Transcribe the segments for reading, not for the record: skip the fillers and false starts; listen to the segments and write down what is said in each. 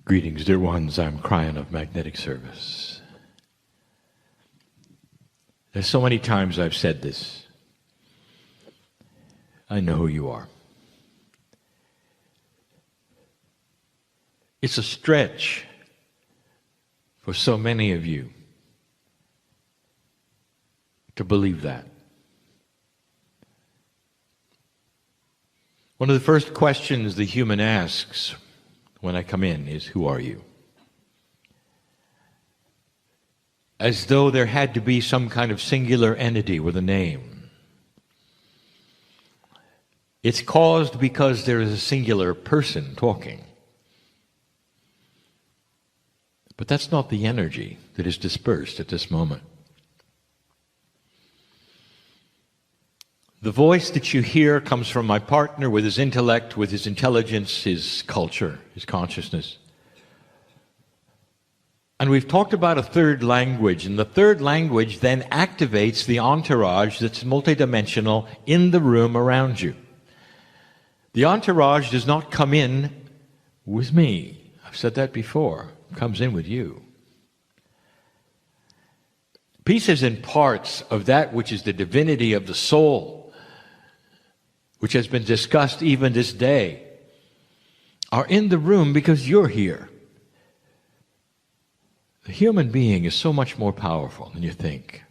Greetings, dear ones. I'm Kryon of Magnetic Service. There's so many times I've said this. I know who you are. It's a stretch for so many of you to believe that. One of the first questions the human asks when I come in is, who are you? As though there had to be some kind of singular entity with a name. It's caused because there is a singular person talking. But that's not the energy that is dispersed at this moment. The voice that you hear comes from my partner with his intellect, with his intelligence, his culture, his consciousness. And we've talked about a third language, and the third language then activates the entourage that's multidimensional in the room around you. The entourage does not come in with me. I've said that before. It comes in with you. Pieces and parts of that which is the divinity of the soul, which has been discussed even this day, are in the room because you're here. The human being is so much more powerful than you think.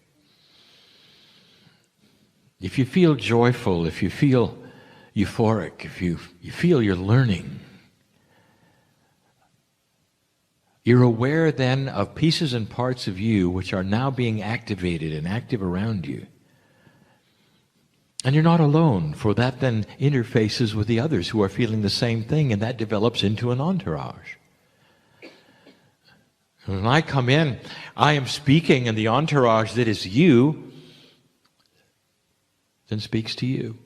If you feel joyful, if you feel euphoric, if you feel you're learning, you're aware then of pieces and parts of you which are now being activated and active around you. And you're not alone, for that then interfaces with the others who are feeling the same thing, and that develops into an entourage. When I come in, I am speaking, and the entourage that is you then speaks to you.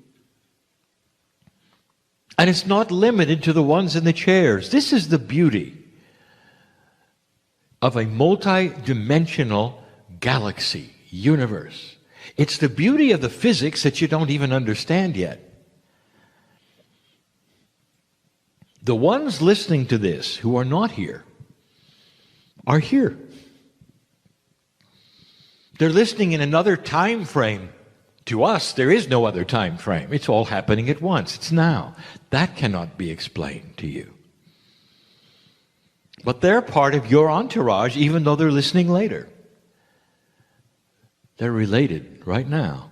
And it's not limited to the ones in the chairs. This is the beauty of a multi-dimensional galaxy, universe. It's the beauty of the physics that you don't even understand yet. The ones listening to this who are not here are here. They're listening in another time frame. To us, there is no other time frame. It's all happening at once. It's now. That cannot be explained to you. But they're part of your entourage, even though they're listening later. They're related right now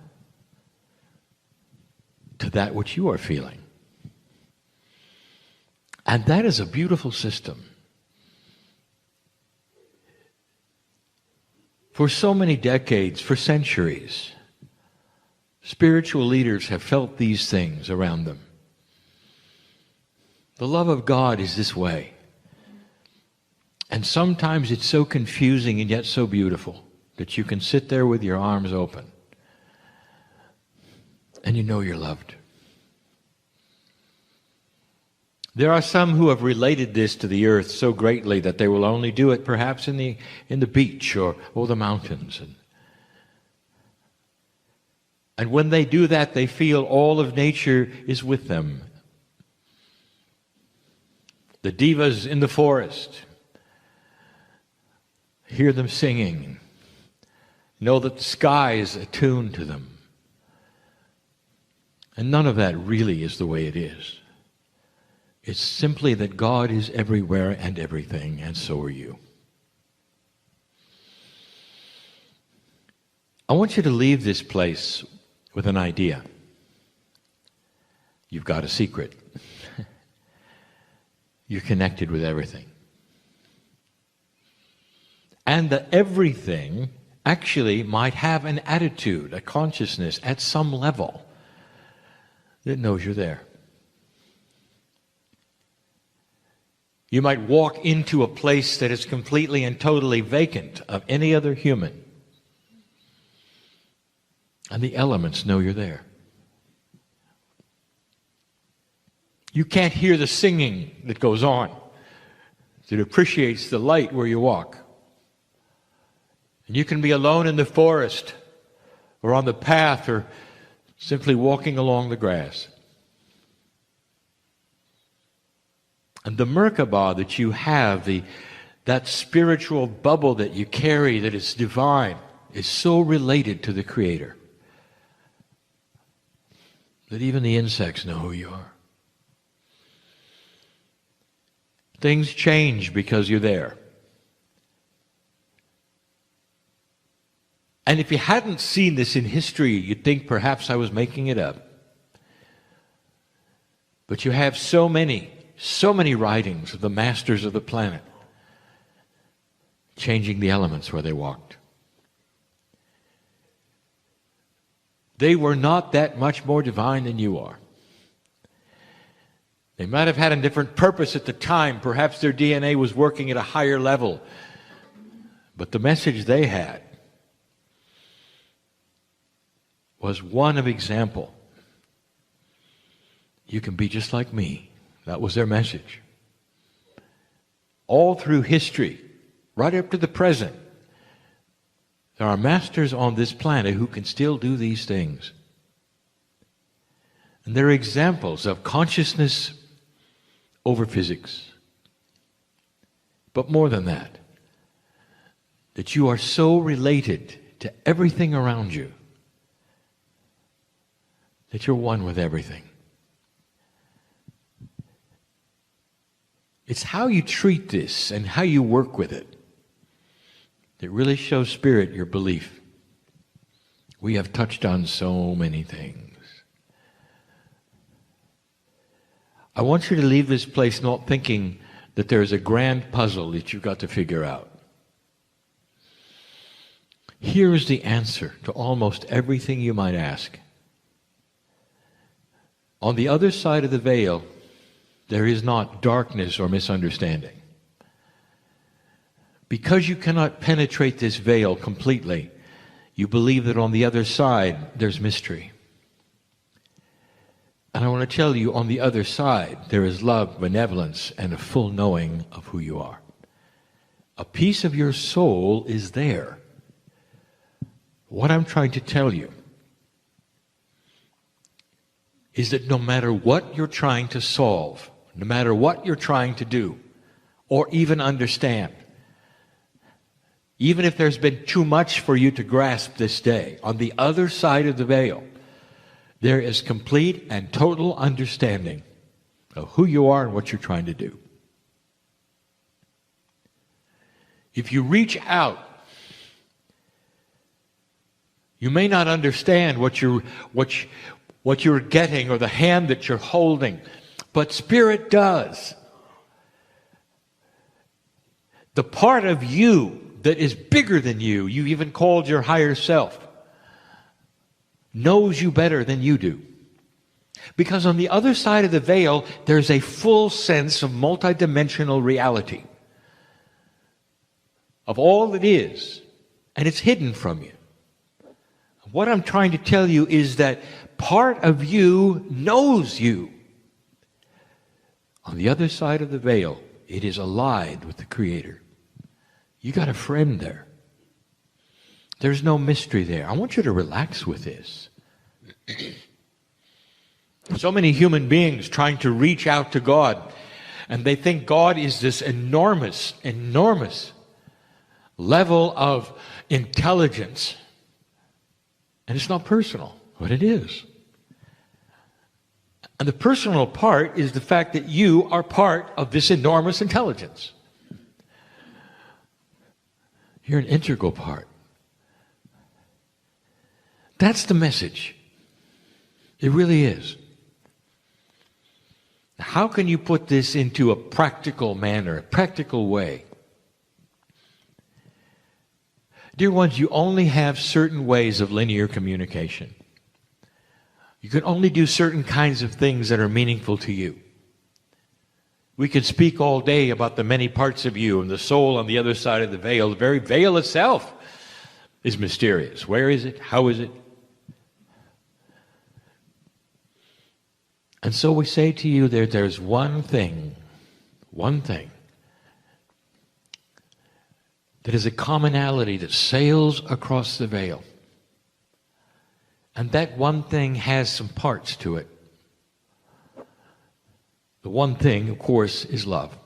to that which you are feeling. And that is a beautiful system. For so many decades, for centuries, spiritual leaders have felt these things around them. The love of God is this way. And sometimes it's so confusing and yet so beautiful that you can sit there with your arms open and you know you're loved. There are some who have related this to the earth so greatly that they will only do it perhaps in the beach or the mountains. And when they do that, they feel all of nature is with them. The divas in the forest, hear them singing. Know that the sky is attuned to them. And none of that really is the way it is. It's simply that God is everywhere and everything, and so are you. I want you to leave this place with an idea. You've got a secret. You're connected with everything. And that everything actually might have an attitude, a consciousness at some level that knows you're there. You might walk into a place that is completely and totally vacant of any other human, and the elements know you're there. You can't hear the singing that goes on, that appreciates the light where you walk. And you can be alone in the forest or on the path or simply walking along the grass. And the Merkabah that you have, that spiritual bubble that you carry that is divine, is so related to the Creator that even the insects know who you are. Things change because you're there. And if you hadn't seen this in history, you'd think perhaps I was making it up. But you have so many writings of the masters of the planet changing the elements where they walked. They were not that much more divine than you are. They might have had a different purpose at the time. Perhaps their DNA was working at a higher level. But the message they had was one of example. You can be just like me. That was their message. All through history, right up to the present, there are masters on this planet who can still do these things. And they're examples of consciousness over physics. But more than that you are so related to everything around you that you're one with everything. It's how you treat this and how you work with it that really shows, Spirit, your belief. We have touched on so many things. I want you to leave this place not thinking that there's a grand puzzle that you've got to figure out. Here is the answer to almost everything you might ask. On the other side of the veil, there is not darkness or misunderstanding. Because you cannot penetrate this veil completely, you believe that on the other side there's mystery. And I want to tell you, on the other side, there is love, benevolence, and a full knowing of who you are. A piece of your soul is there. What I'm trying to tell you is that no matter what you're trying to solve, no matter what you're trying to do, or even understand, even if there's been too much for you to grasp this day, on the other side of the veil, there is complete and total understanding of who you are and what you're trying to do. If you reach out, you may not understand what you're getting or the hand that you're holding, but Spirit does. The part of you that is bigger than you even called your higher self, knows you better than you do. Because on the other side of the veil, there's a full sense of multidimensional reality, of all that is, and it's hidden from you. What I'm trying to tell you is that part of you knows you. On the other side of the veil, it is allied with the Creator. You got a friend there. There's no mystery there. I want you to relax with this. So many human beings trying to reach out to God, and they think God is this enormous, enormous level of intelligence. And it's not personal, but it is. And the personal part is the fact that you are part of this enormous intelligence. You're an integral part. That's the message. It really is. How can you put this into a practical manner, a practical way? Dear ones, you only have certain ways of linear communication. You can only do certain kinds of things that are meaningful to you. We could speak all day about the many parts of you and the soul on the other side of the veil. The very veil itself is mysterious. Where is it? How is it? And so we say to you that there's one thing that is a commonality that sails across the veil. And that one thing has some parts to it. The one thing, of course, is love.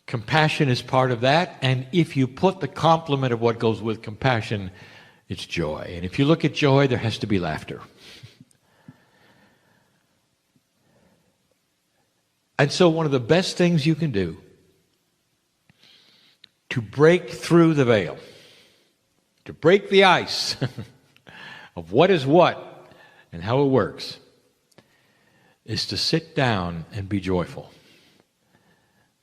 Compassion is part of that, and if you put the complement of what goes with compassion, it's joy. And if you look at joy, there has to be laughter. And so one of the best things you can do to break through the veil, to break the ice of what is what and how it works, is to sit down and be joyful.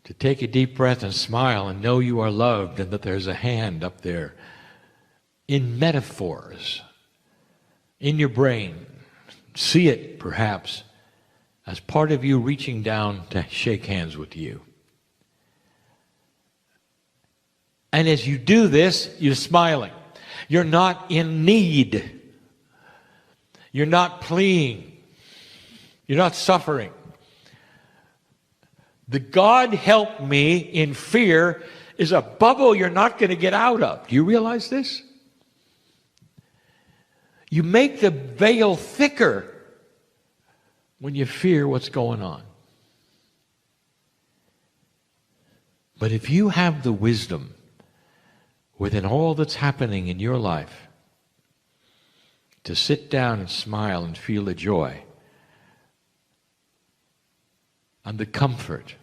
To take a deep breath and smile and know you are loved and that there's a hand up there in metaphors, in your brain. See it, perhaps, as part of you reaching down to shake hands with you. And as you do this, you're smiling. You're not in need. You're not pleading. You're not suffering. The God help me in fear is a bubble you're not going to get out of. Do you realize this? You make the veil thicker when you fear what's going on. But if you have the wisdom within all that's happening in your life to sit down and smile and feel the joy and the comfort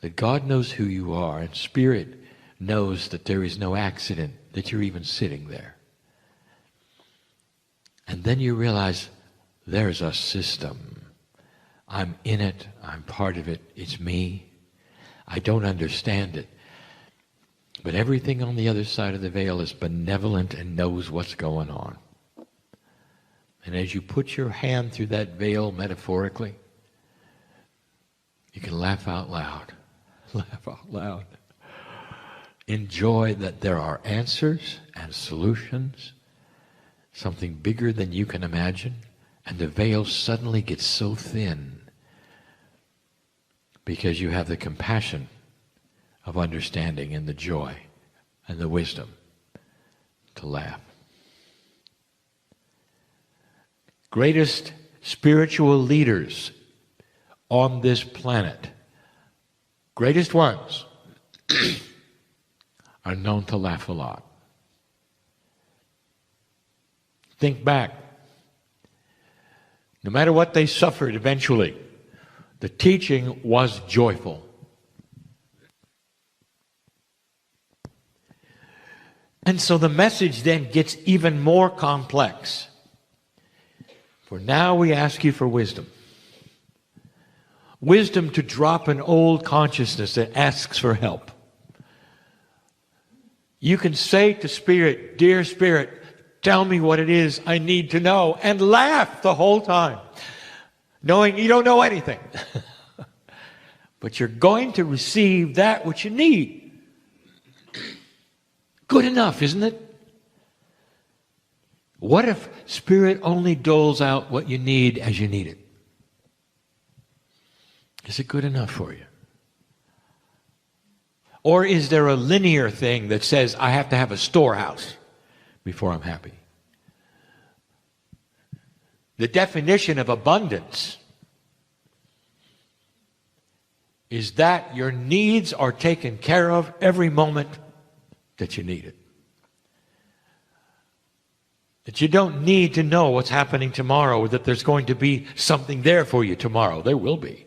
that God knows who you are and Spirit knows that there is no accident that you're even sitting there. And then you realize there's a system. I'm in it. I'm part of it. It's me. I don't understand it. But everything on the other side of the veil is benevolent and knows what's going on. And as you put your hand through that veil metaphorically, you can laugh out loud. Laugh out loud. Enjoy that there are answers and solutions, something bigger than you can imagine, and the veil suddenly gets so thin because you have the compassion of understanding and the joy and the wisdom to laugh. Greatest spiritual leaders on this planet, greatest ones, are known to laugh a lot. Think back. No matter what they suffered eventually, the teaching was joyful. And so the message then gets even more complex. For now we ask you for wisdom. Wisdom to drop an old consciousness that asks for help. You can say to Spirit, "Dear Spirit, tell me what it is I need to know," and laugh the whole time, knowing you don't know anything. But you're going to receive that which you need. Good enough, isn't it? What if Spirit only doles out what you need as you need it? Is it good enough for you? Or is there a linear thing that says, I have to have a storehouse before I'm happy? The definition of abundance is that your needs are taken care of every moment that you need it. That you don't need to know what's happening tomorrow, or that there's going to be something there for you tomorrow. There will be.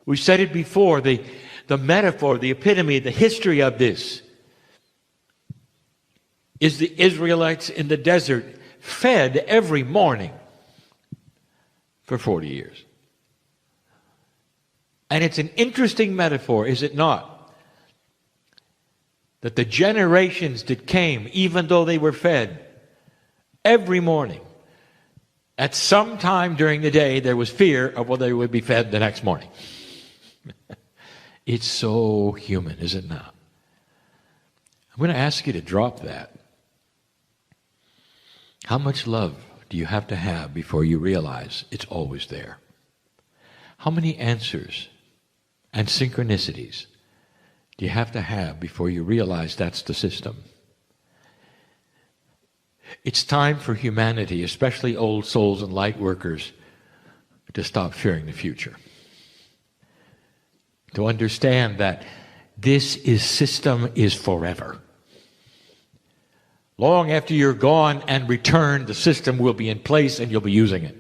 We've said it before, the metaphor, the epitome, the history of this is the Israelites in the desert fed every morning for 40 years. And it's an interesting metaphor, is it not? That the generations that came, even though they were fed every morning, at some time during the day there was fear of whether they would be fed the next morning. It's so human, is it not? I'm going to ask you to drop that. How much love do you have to have before you realize it's always there? How many answers and synchronicities do you have to have before you realize that's the system? It's time for humanity, especially old souls and light workers, to stop fearing the future. To understand that this system is forever. Long after you're gone and returned, the system will be in place and you'll be using it.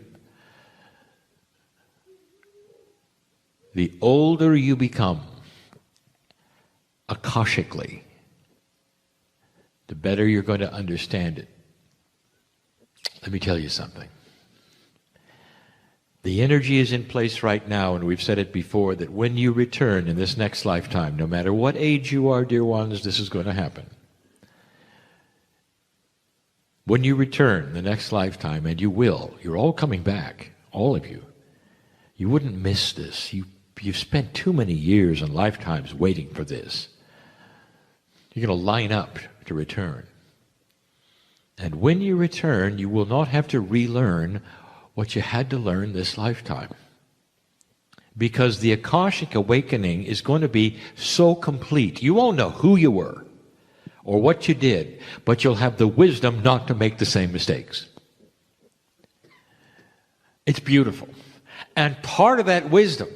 The older you become, akashically, the better you're going to understand it. Let me tell you something. The energy is in place right now, and we've said it before, that when you return in this next lifetime, no matter what age you are, dear ones, this is going to happen. When you return the next lifetime, and you will, you're all coming back, all of you, you wouldn't miss this. You've spent too many years and lifetimes waiting for this. You're going to line up to return. And when you return, you will not have to relearn what you had to learn this lifetime. Because the Akashic awakening is going to be so complete. You won't know who you were or what you did, but you'll have the wisdom not to make the same mistakes. It's beautiful. And part of that wisdom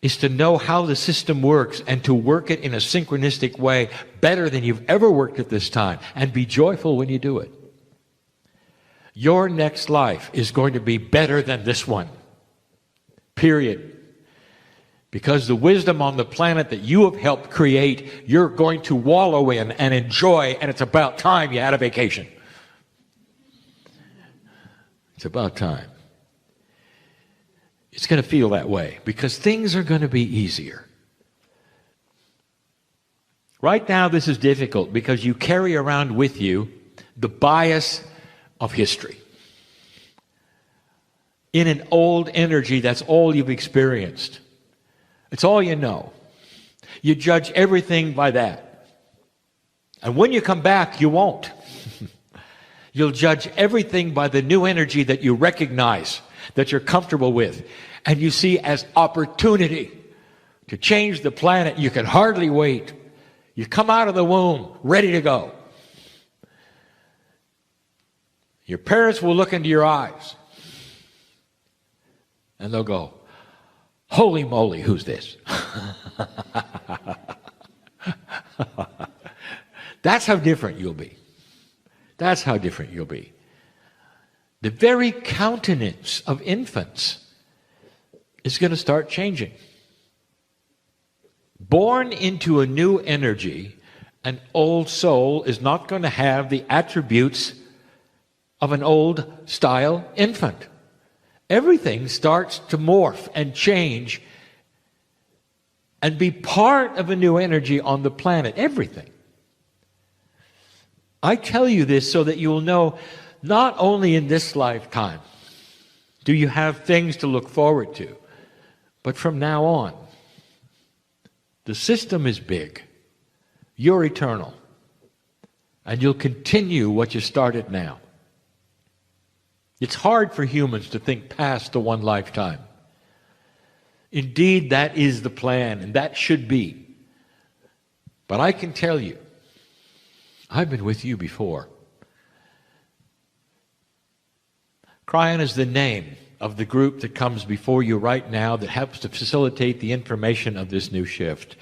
is to know how the system works and to work it in a synchronistic way better than you've ever worked at this time, and be joyful when you do it. Your next life is going to be better than this one. Period. Because the wisdom on the planet that you have helped create, you're going to wallow in and enjoy, and it's about time you had a vacation. It's about time. It's going to feel that way because things are going to be easier. Right now, this is difficult because you carry around with you the bias of history. In an old energy, that's all you've experienced. It's all you know. You judge everything by that. And when you come back, you won't. You'll judge everything by the new energy that you recognize, that you're comfortable with, and you see as opportunity to change the planet. You can hardly wait. You come out of the womb ready to go. Your parents will look into your eyes and they'll go, "Holy moly, who's this?" That's how different you'll be. That's how different you'll be. The very countenance of infants is going to start changing. Born into a new energy, an old soul is not going to have the attributes of an old style infant. Everything starts to morph and change and be part of a new energy on the planet. Everything. I tell you this so that you will know not only in this lifetime do you have things to look forward to, but from now on. The system is big. You're eternal. And you'll continue what you started now. It's hard for humans to think past the one lifetime. Indeed, that is the plan, and that should be. But I can tell you, I've been with you before. Kryon is the name of the group that comes before you right now that helps to facilitate the information of this new shift.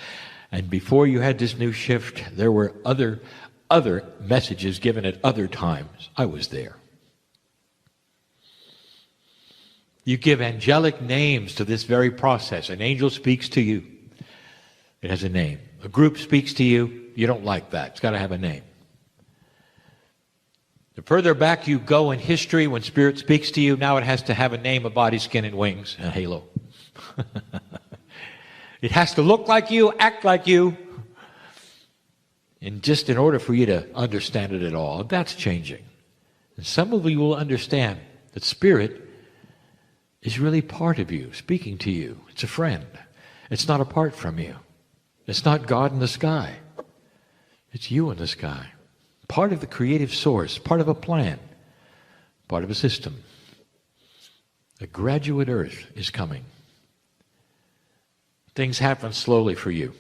And before you had this new shift, there were other messages given at other times. I was there. You give angelic names to this very process. An angel speaks to you. It has a name. A group speaks to you. You don't like that. It's got to have a name. The further back you go in history, when Spirit speaks to you, now it has to have a name, a body, skin, and wings, and a halo. It has to look like you, act like you, and just in order for you to understand it at all. That's changing. And some of you will understand that Spirit is really part of you, speaking to you. It's a friend. It's not apart from you. It's not God in the sky. It's you in the sky. Part of the creative source, part of a plan, part of a system. A graduate earth is coming. Things happen slowly for you.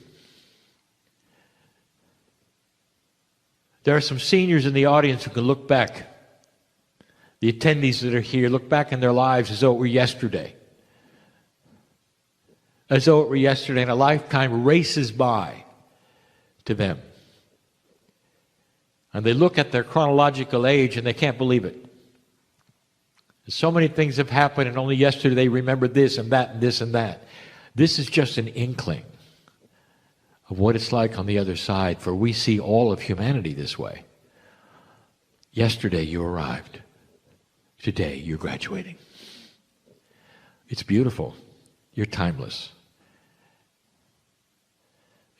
There are some seniors in the audience who can look back. The attendees that are here, look back in their lives as though it were yesterday. As though it were yesterday, and a lifetime races by to them. And they look at their chronological age and they can't believe it. So many things have happened, and only yesterday they remembered this and that and this and that. This is just an inkling of what it's like on the other side, for we see all of humanity this way. Yesterday you arrived. Today you're graduating. It's beautiful. You're timeless.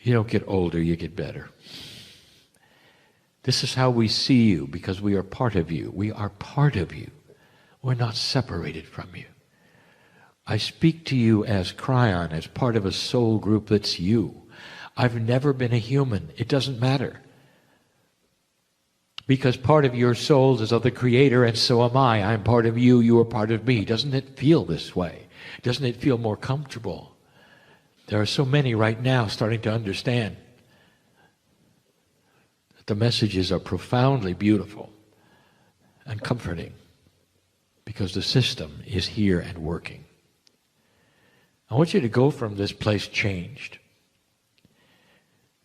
You don't get older, you get better. This is how we see you, because we are part of you. We are part of you. We're not separated from you. I speak to you as Kryon, as part of a soul group that's you. I've never been a human. It doesn't matter. Because part of your soul is of the Creator, and so am I. I'm part of you, you are part of me. Doesn't it feel this way? Doesn't it feel more comfortable? There are so many right now starting to understand that the messages are profoundly beautiful and comforting, because the system is here and working. I want you to go from this place changed,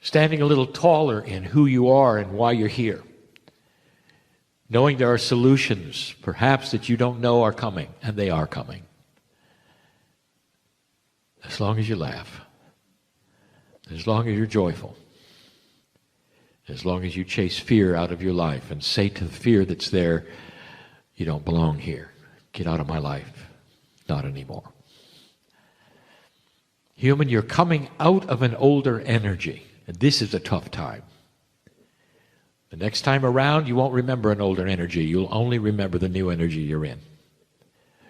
standing a little taller in who you are and why you're here, knowing there are solutions, perhaps that you don't know are coming, and they are coming. As long as you laugh, as long as you're joyful, as long as you chase fear out of your life and say to the fear that's there, you don't belong here. Get out of my life. Not anymore. Human, you're coming out of an older energy, and this is a tough time. The next time around, you won't remember an older energy. You'll only remember the new energy you're in.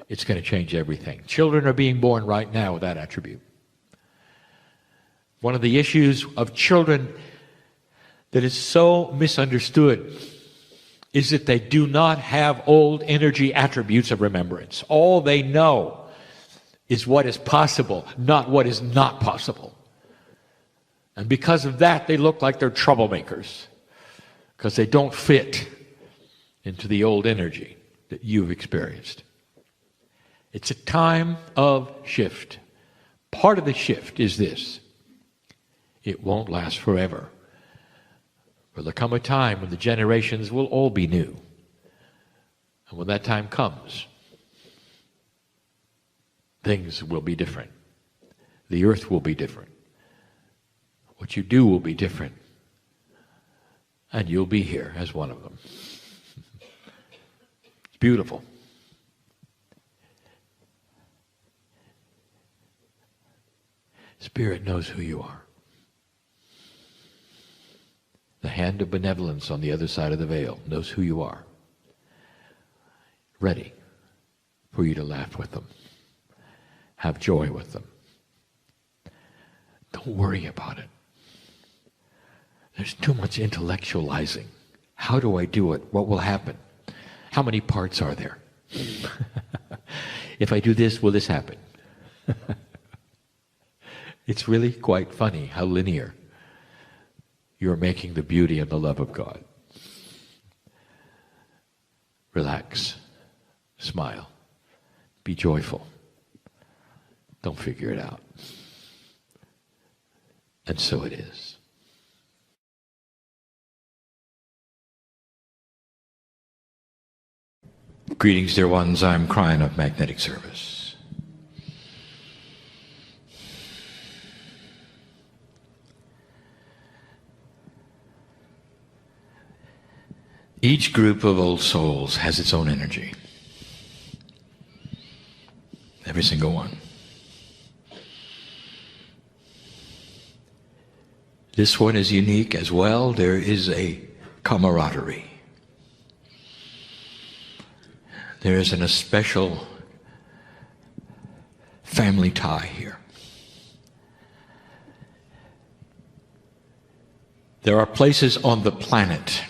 It's going to change everything. Children are being born right now with that attribute. One of the issues of children that is so misunderstood is that they do not have old energy attributes of remembrance. All they know is what is possible, not what is not possible. And because of that, they look like they're troublemakers, because they don't fit into the old energy that you've experienced. It's a time of shift. Part of the shift is this: it won't last forever. But there'll come a time when the generations will all be new. And when that time comes, things will be different. The earth will be different. What you do will be different. And you'll be here as one of them. It's beautiful. Spirit knows who you are. The hand of benevolence on the other side of the veil knows who you are. Ready for you to laugh with them. Have joy with them. Don't worry about it. There's too much intellectualizing. How do I do it? What will happen? How many parts are there? If I do this, will this happen? It's really quite funny how linear you're making the beauty and the love of God. Relax. Smile. Be joyful. Don't figure it out. And so it is. Greetings, dear ones. I'm Kryon of Magnetic Service. Each group of old souls has its own energy. Every single one. This one is unique as well. There is a camaraderie. There is a special family tie here. There are places on the planet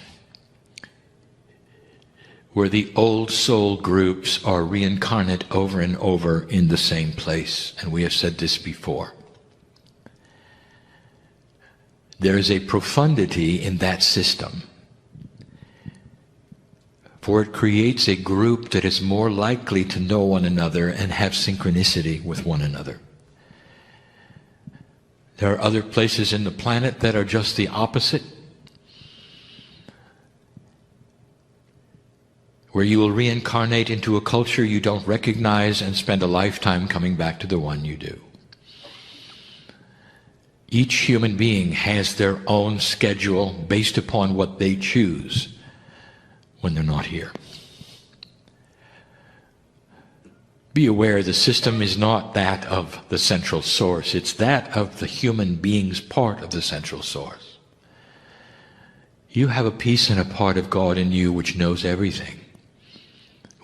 where the old soul groups are reincarnate over and over in the same place. And we have said this before. There is a profundity in that system For it creates a group that is more likely to know one another and have synchronicity with one another. There are other places in the planet that are just the opposite, where you will reincarnate into a culture you don't recognize and spend a lifetime coming back to the one you do. Each human being has their own schedule based upon what they choose when they're not here. Be aware the system is not that of the central source. It's that of the human being's part of the central source. You have a piece and a part of God in you which knows everything.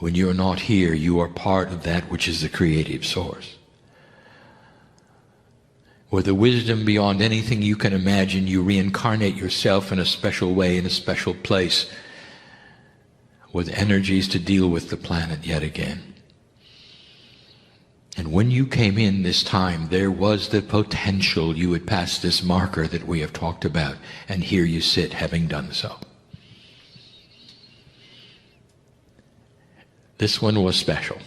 When you're not here, you are part of that which is the creative source. With a wisdom beyond anything you can imagine, you reincarnate yourself in a special way, in a special place, with energies to deal with the planet yet again. And when you came in this time, there was the potential you would pass this marker that we have talked about, and here you sit having done so. This one was special.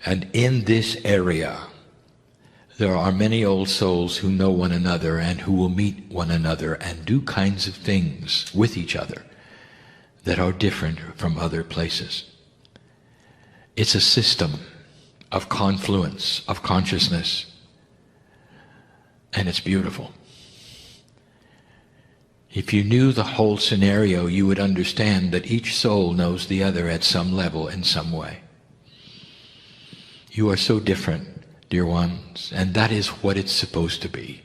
And in this area, there are many old souls who know one another and who will meet one another and do kinds of things with each other that are different from other places. It's a system of confluence, of consciousness, and it's beautiful. If you knew the whole scenario, you would understand that each soul knows the other at some level, in some way. You are so different, dear ones, and that is what it's supposed to be.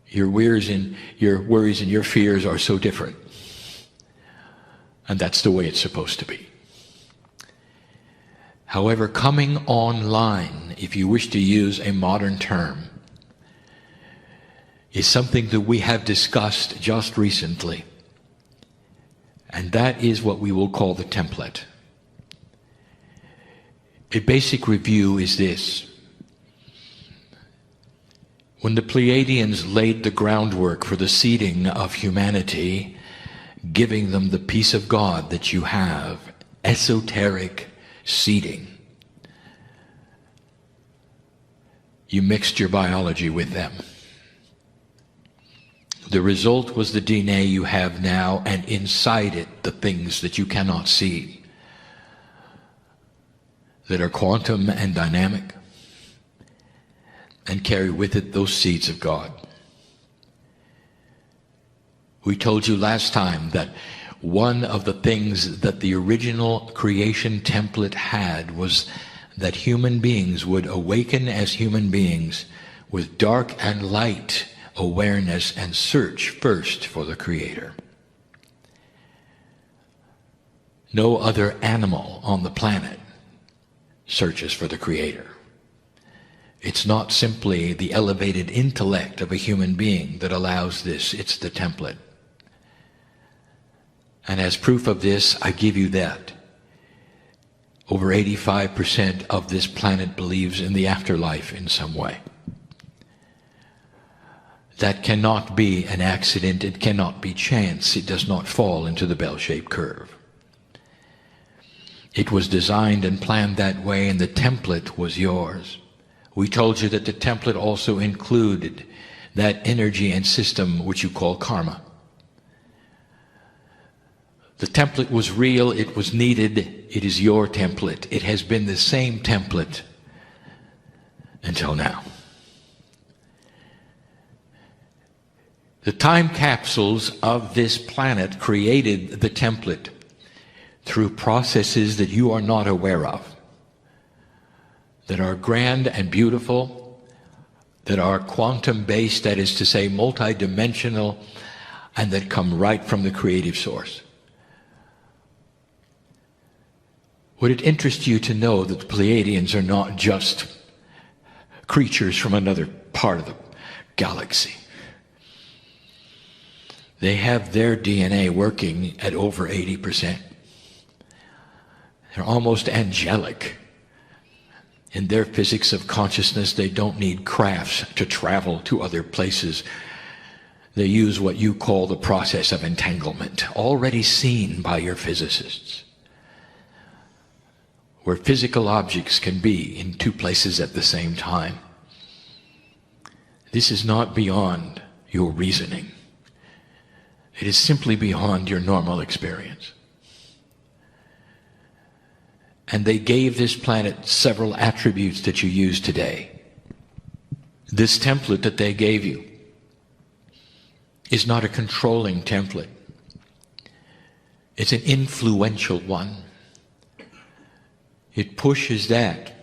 Your worries and your fears are so different, and that's the way it's supposed to be. However, coming online, if you wish to use a modern term, is something that we have discussed just recently, and that is what we will call the template. A basic review is this. When the Pleiadians laid the groundwork for the seeding of humanity, giving them the peace of God that you have, esoteric seeding, you mixed your biology with them. The result was the DNA you have now, and inside it the things that you cannot see, that are quantum and dynamic, and carry with it those seeds of God. We told you last time that one of the things that the original creation template had was that human beings would awaken as human beings with dark and light awareness and search first for the Creator. No other animal on the planet searches for the Creator. It's not simply the elevated intellect of a human being that allows this, it's the template. And as proof of this, I give you that. Over 85% of this planet believes in the afterlife in some way. That cannot be an accident, it cannot be chance, it does not fall into the bell-shaped curve. It was designed and planned that way, and the template was yours. We told you that the template also included that energy and system which you call karma. The template was real, it was needed, it is your template. It has been the same template until now. The time capsules of this planet created the template through processes that you are not aware of, that are grand and beautiful, that are quantum-based, that is to say multidimensional, and that come right from the creative source. Would it interest you to know that the Pleiadians are not just creatures from another part of the galaxy? They have their DNA working at over 80%. They're almost angelic. In their physics of consciousness, they don't need crafts to travel to other places. They use what you call the process of entanglement, already seen by your physicists, where physical objects can be in two places at the same time. This is not beyond your reasoning. It is simply beyond your normal experience. And they gave this planet several attributes that you use today. This template that they gave you is not a controlling template. It's an influential one. It pushes that,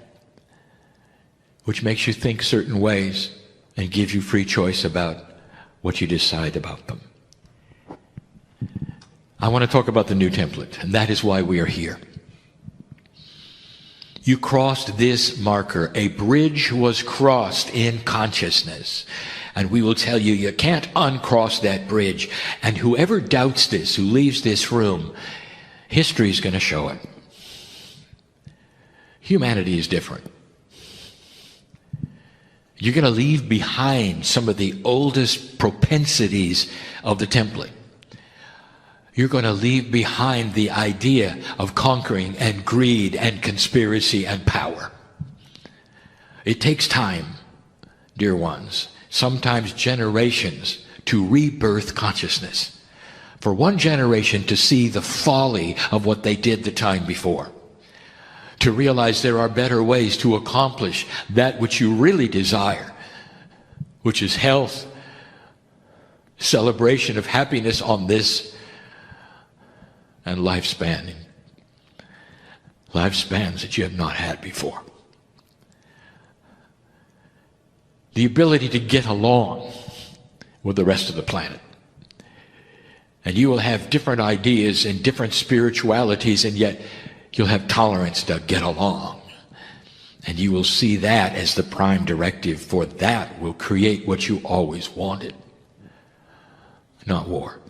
which makes you think certain ways and gives you free choice about what you decide about them. I want to talk about the new template, and that is why we are here. You crossed this marker. A bridge was crossed in consciousness. And we will tell you, you can't uncross that bridge. And whoever doubts this, who leaves this room, history is going to show it. Humanity is different. You're going to leave behind some of the oldest propensities of the template. You're going to leave behind the idea of conquering and greed and conspiracy and power. It takes time, dear ones, sometimes generations, to rebirth consciousness. For one generation to see the folly of what they did the time before. To realize there are better ways to accomplish that which you really desire, which is health, celebration of happiness on this, and lifespans that you have not had before. The ability to get along with the rest of the planet. And you will have different ideas and different spiritualities, and yet you'll have tolerance to get along. And you will see that as the prime directive, for that will create what you always wanted. Not war.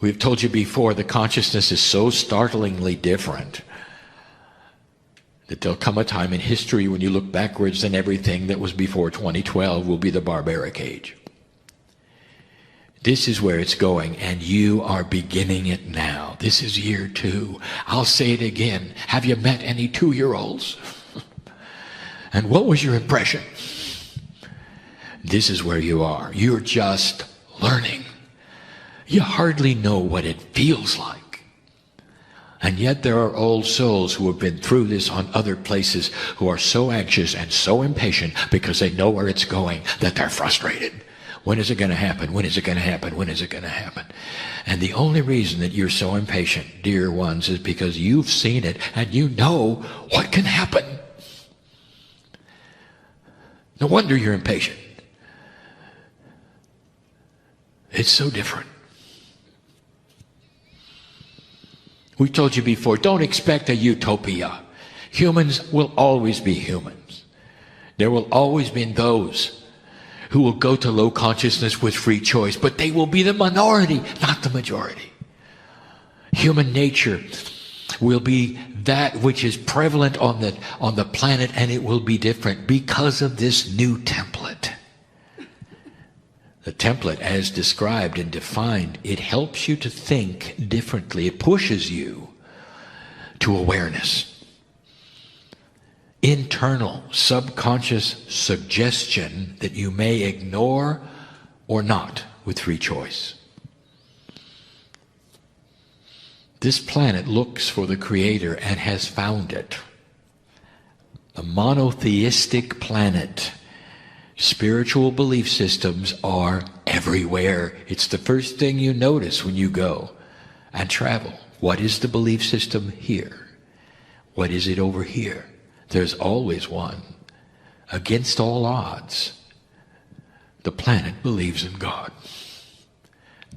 We've told you before, the consciousness is so startlingly different that there'll come a time in history when you look backwards and everything that was before 2012 will be the barbaric age. This is where it's going, and you are beginning it now. This is year 2. I'll say it again. Have you met any 2-year-olds? And what was your impression? This is where you are. You're just learning. You hardly know what it feels like. And yet there are old souls who have been through this on other places who are so anxious and so impatient because they know where it's going that they're frustrated. When is it going to happen? When is it going to happen? When is it going to happen? And the only reason that you're so impatient, dear ones, is because you've seen it and you know what can happen. No wonder you're impatient. It's so different. We told you before, don't expect a utopia. Humans will always be humans. There will always be those who will go to low consciousness with free choice, but they will be the minority, not the majority. Human nature will be that which is prevalent on the planet, and it will be different because of this new template. The template, as described and defined, it helps you to think differently. It pushes you to awareness. Internal, subconscious suggestion that you may ignore or not with free choice. This planet looks for the Creator and has found it. A monotheistic planet. Spiritual belief systems are everywhere. It's the first thing you notice when you go and travel. What is the belief system here? What is it over here? There's always one. Against all odds, the planet believes in God.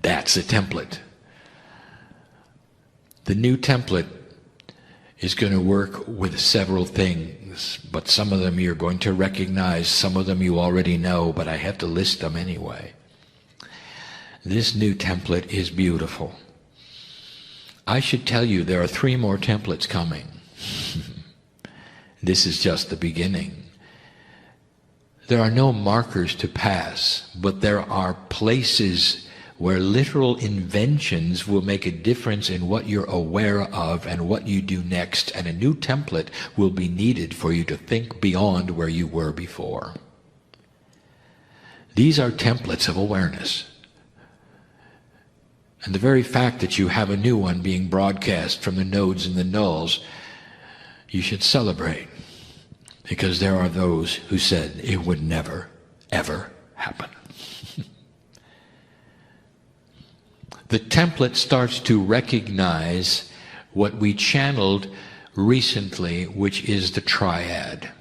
That's a template. The new template is going to work with several things, but some of them you're going to recognize, some of them you already know, but I have to list them anyway. This new template is beautiful. I should tell you there are 3 more templates coming. This is just the beginning. There are no markers to pass, but there are places where literal inventions will make a difference in what you're aware of and what you do next, and a new template will be needed for you to think beyond where you were before. These are templates of awareness. And the very fact that you have a new one being broadcast from the nodes and the nulls, you should celebrate, because there are those who said it would never, ever happen. The template starts to recognize what we channeled recently, which is the triad.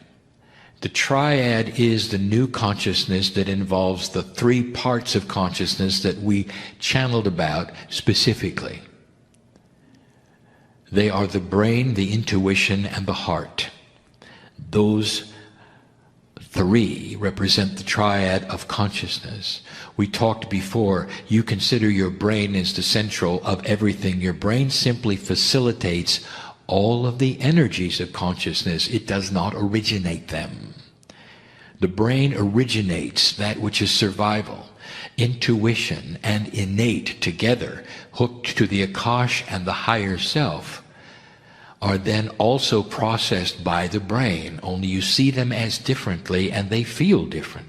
The triad is the new consciousness that involves the three parts of consciousness that we channeled about specifically. They are the brain, the intuition, and the heart. Those three represent the triad of consciousness. We talked before, you consider your brain as the central of everything. Your brain simply facilitates all of the energies of consciousness. It does not originate them. The brain originates that which is survival. Intuition and innate together, hooked to the Akash and the higher self, are then also processed by the brain, only you see them as differently and they feel different.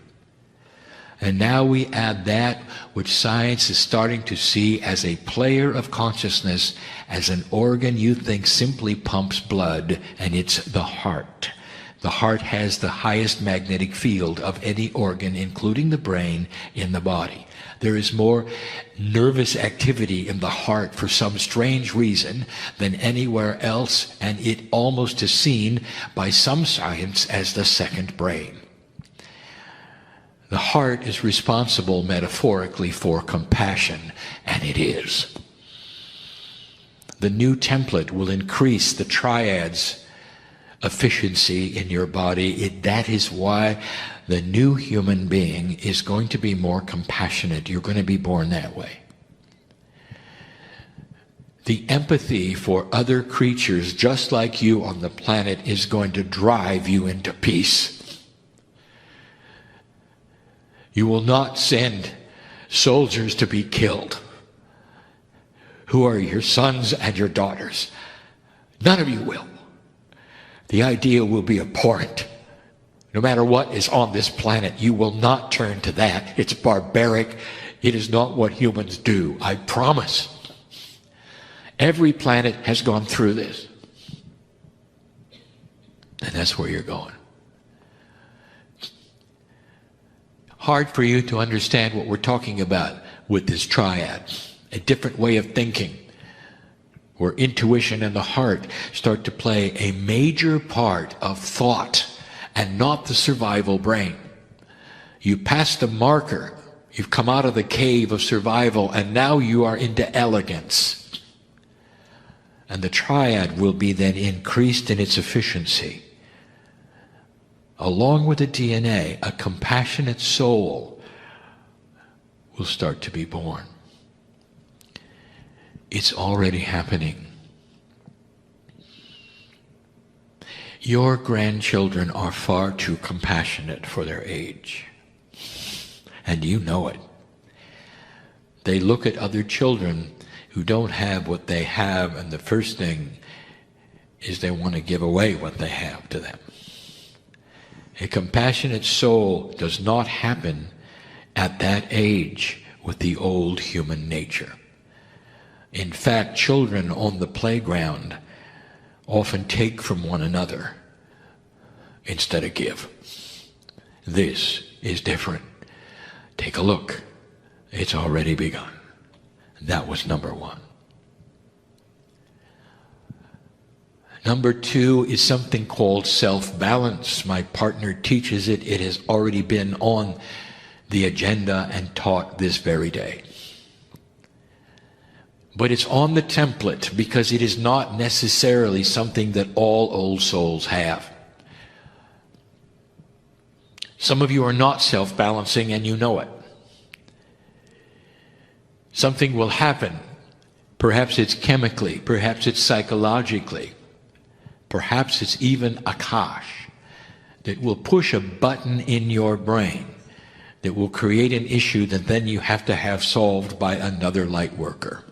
And now we add that which science is starting to see as a player of consciousness, as an organ you think simply pumps blood, and it's the heart. The heart has the highest magnetic field of any organ, including the brain, in the body. There is more nervous activity in the heart for some strange reason than anywhere else, and it almost is seen by some science as the second brain. The heart is responsible metaphorically for compassion, and it is. The new template will increase the triad's efficiency in your body. That is why the new human being is going to be more compassionate. You're going to be born that way. The empathy for other creatures just like you on the planet is going to drive you into peace. You will not send soldiers to be killed who are your sons and your daughters. None of you will. The idea will be abhorrent. No matter what is on this planet, you will not turn to that. It's barbaric. It is not what humans do. I promise. Every planet has gone through this. And that's where you're going. Hard for you to understand what we're talking about with this triad. A different way of thinking, where intuition and the heart start to play a major part of thought and not the survival brain. You passed the marker, you've come out of the cave of survival, and now you are into elegance. And the triad will be then increased in its efficiency. Along with the DNA, a compassionate soul will start to be born. It's already happening. Your grandchildren are far too compassionate for their age. And you know it. They look at other children who don't have what they have, and the first thing is they want to give away what they have to them. A compassionate soul does not happen at that age with the old human nature. In fact, children on the playground often take from one another instead of give. This is different. Take a look. It's already begun. That was number one. Number two is something called self-balance. My partner teaches it. It has already been on the agenda and taught this very day. But it's on the template because it is not necessarily something that all old souls have. Some of you are not self-balancing and you know it. Something will happen. Perhaps it's chemically, perhaps it's psychologically, perhaps it's even Akash, that will push a button in your brain that will create an issue that then you have to have solved by another light worker.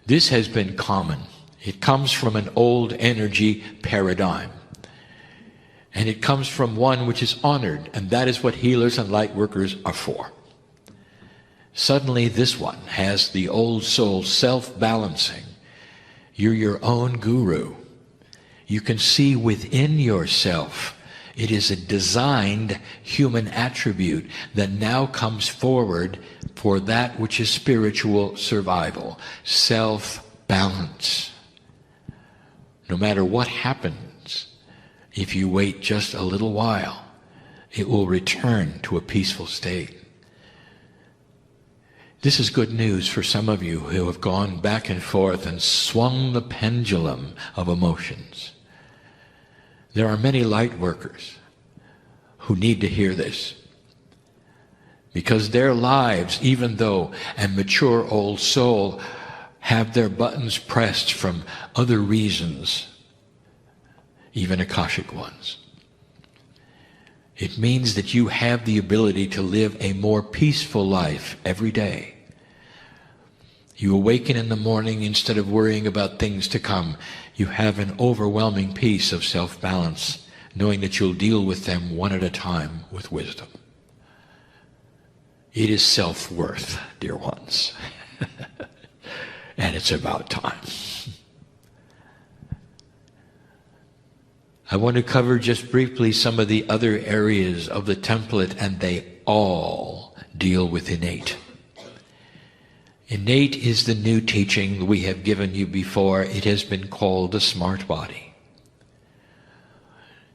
This has been common. It comes from an old energy paradigm. And it comes from one which is honored, and that is what healers and light workers are for. Suddenly this one has the old soul self-balancing. You're your own guru. You can see within yourself. It is a designed human attribute that now comes forward for that which is spiritual survival. Self-balance. No matter what happens, if you wait just a little while, it will return to a peaceful state. This is good news for some of you who have gone back and forth and swung the pendulum of emotions. There are many light workers who need to hear this, because their lives, even though a mature old soul, have their buttons pressed from other reasons, even Akashic ones. It means that you have the ability to live a more peaceful life every day. You awaken in the morning, instead of worrying about things to come, you have an overwhelming peace of self-balance, knowing that you'll deal with them one at a time with wisdom. It is self-worth, dear ones. And it's about time. I want to cover just briefly some of the other areas of the template, and they all deal with innate. Innate is the new teaching we have given you before. It has been called the smart body.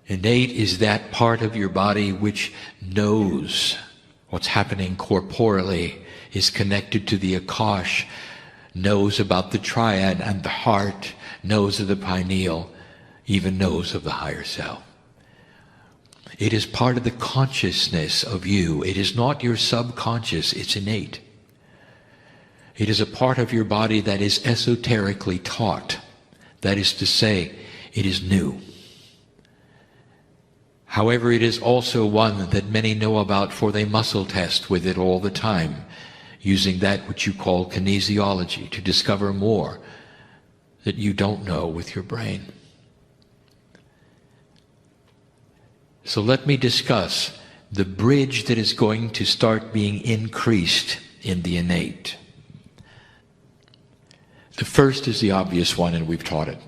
Innate is that part of your body which knows what's happening corporally, is connected to the Akash, knows about the triad and the heart, knows of the pineal, even knows of the higher self. It is part of the consciousness of you. It is not your subconscious, it's innate. It is a part of your body that is esoterically taught. That is to say, it is new. However, it is also one that many know about, for they muscle test with it all the time, using that which you call kinesiology to discover more that you don't know with your brain. So let me discuss the bridge that is going to start being increased in the innate. The first is the obvious one, and we've taught it.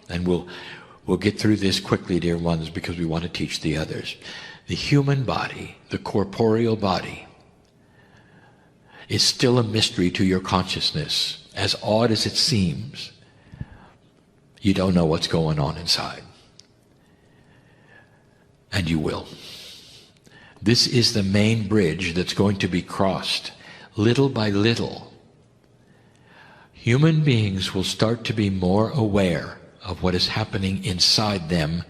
And we'll get through this quickly, dear ones, because we want to teach the others. The human body, the corporeal body, is still a mystery to your consciousness. As odd as it seems, you don't know what's going on inside. And you will. This is the main bridge that's going to be crossed little by little. Human beings will start to be more aware of what is happening inside them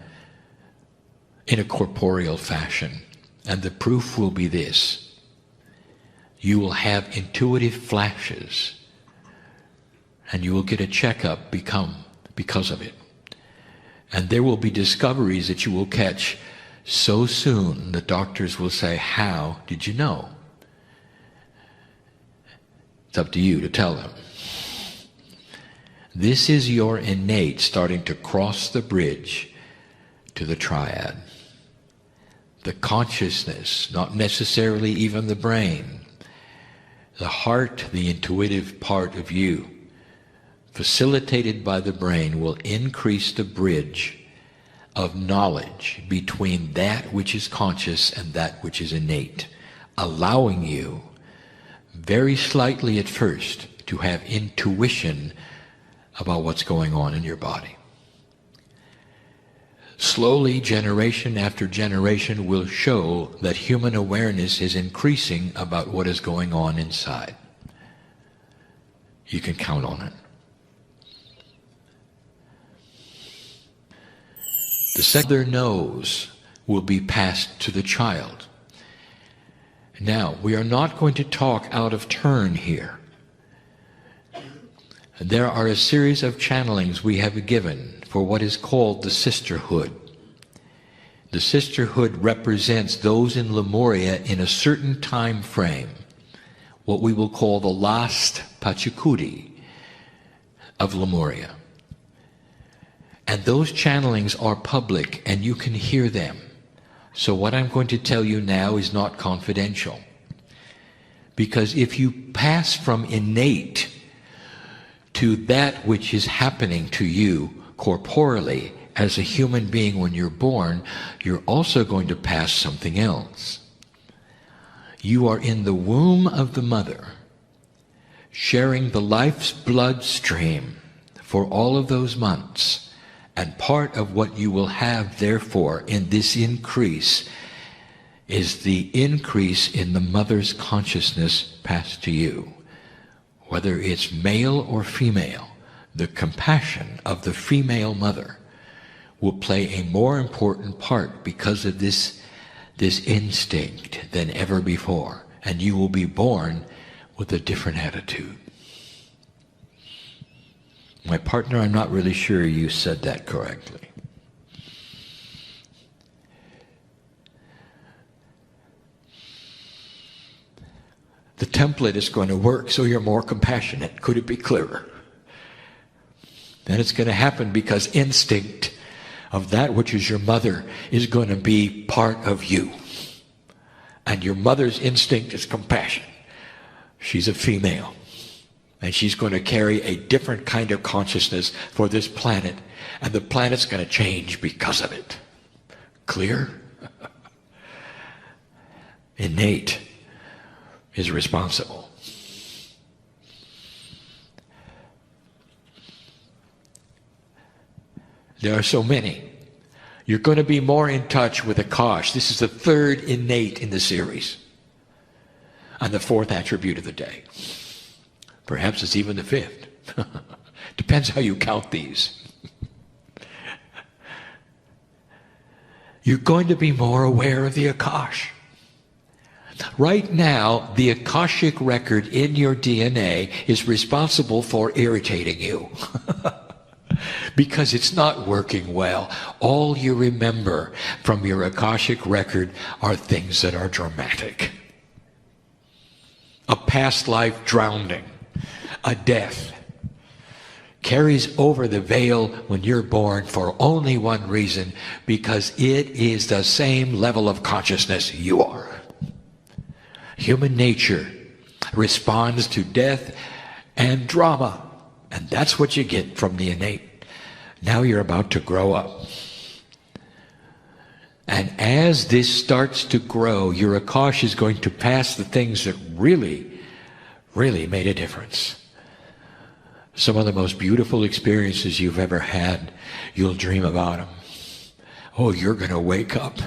in a corporeal fashion. And the proof will be this. You will have intuitive flashes, and you will get a checkup because of it. And there will be discoveries that you will catch so soon the doctors will say, "How did you know?" It's up to you to tell them. This is your innate starting to cross the bridge to the triad. The consciousness, not necessarily even the brain. The heart, the intuitive part of you, facilitated by the brain, will increase the bridge of knowledge between that which is conscious and that which is innate, allowing you, very slightly at first, to have intuition about what's going on in your body. Slowly, generation after generation will show that human awareness is increasing about what is going on inside. You can count on it. The second nose will be passed to the child. Now, we are not going to talk out of turn here. There are a series of channelings we have given for what is called the sisterhood. The sisterhood represents those in Lemuria in a certain time frame, what we will call the last Pachacudi of Lemuria. And those channelings are public, and you can hear them. So what I'm going to tell you now is not confidential. Because if you pass from innate to that which is happening to you corporally as a human being when you're born, you're also going to pass something else. You are in the womb of the mother, sharing the life's bloodstream for all of those months. And part of what you will have, therefore, in this increase is the increase in the mother's consciousness passed to you. Whether it's male or female, the compassion of the female mother will play a more important part because of this instinct than ever before. And you will be born with a different attitude. My partner, I'm not really sure you said that correctly. The template is going to work so you're more compassionate. Could it be clearer? And it's going to happen because instinct of that which is your mother is going to be part of you. And your mother's instinct is compassion. She's a female. And she's going to carry a different kind of consciousness for this planet. And the planet's going to change because of it. Clear? Innate is responsible. There are so many. You're going to be more in touch with Akash. This is the third innate in the series. And the fourth attribute of the day. Perhaps it's even the fifth. Depends how you count these. You're going to be more aware of the Akash. Right now, the Akashic record in your DNA is responsible for irritating you. Because it's not working well. All you remember from your Akashic record are things that are dramatic. A past life drowning. A death. Carries over the veil when you're born for only one reason, because it is the same level of consciousness you are. Human nature responds to death and drama, and that's what you get from the innate. Now you're about to grow up. And as this starts to grow, your Akash is going to pass the things that really made a difference. Some of the most beautiful experiences you've ever had, you'll dream about them. Oh, you're going to wake up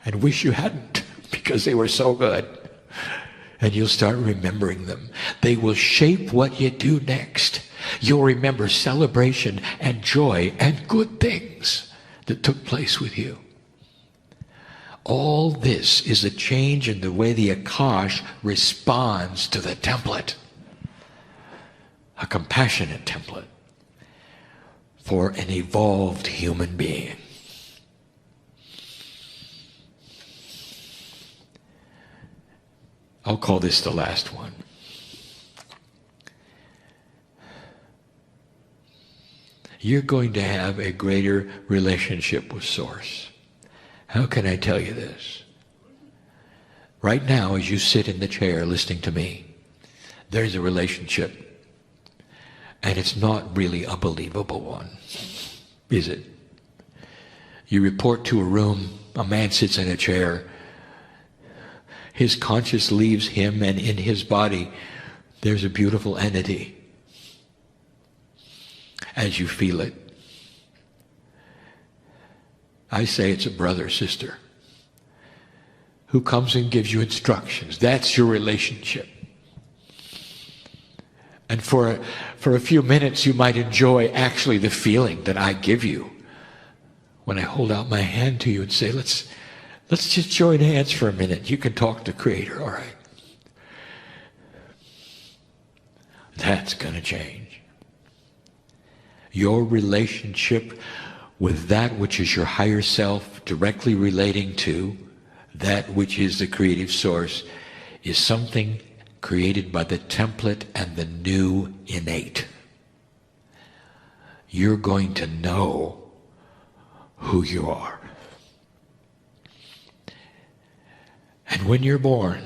and wish you hadn't, because they were so good. And you'll start remembering them. They will shape what you do next. You'll remember celebration and joy and good things that took place with you. All this is a change in the way the Akash responds to the template. A compassionate template for an evolved human being. I'll call this the last one. You're going to have a greater relationship with Source. How can I tell you this? Right now, as you sit in the chair listening to me, there's a relationship. And it's not really a believable one, is it? You report to a room, a man sits in a chair, his conscious leaves him, and in his body there's a beautiful entity as you feel it. I say it's a brother, sister, who comes and gives you instructions. That's your relationship. And for a few minutes you might enjoy actually the feeling that I give you when I hold out my hand to you and say, let's just join hands for a minute. You can talk to Creator, all right? That's going to change. Your relationship with that which is your higher self directly relating to that which is the creative source is something created by the template and the new innate. You're going to know who you are. And when you're born,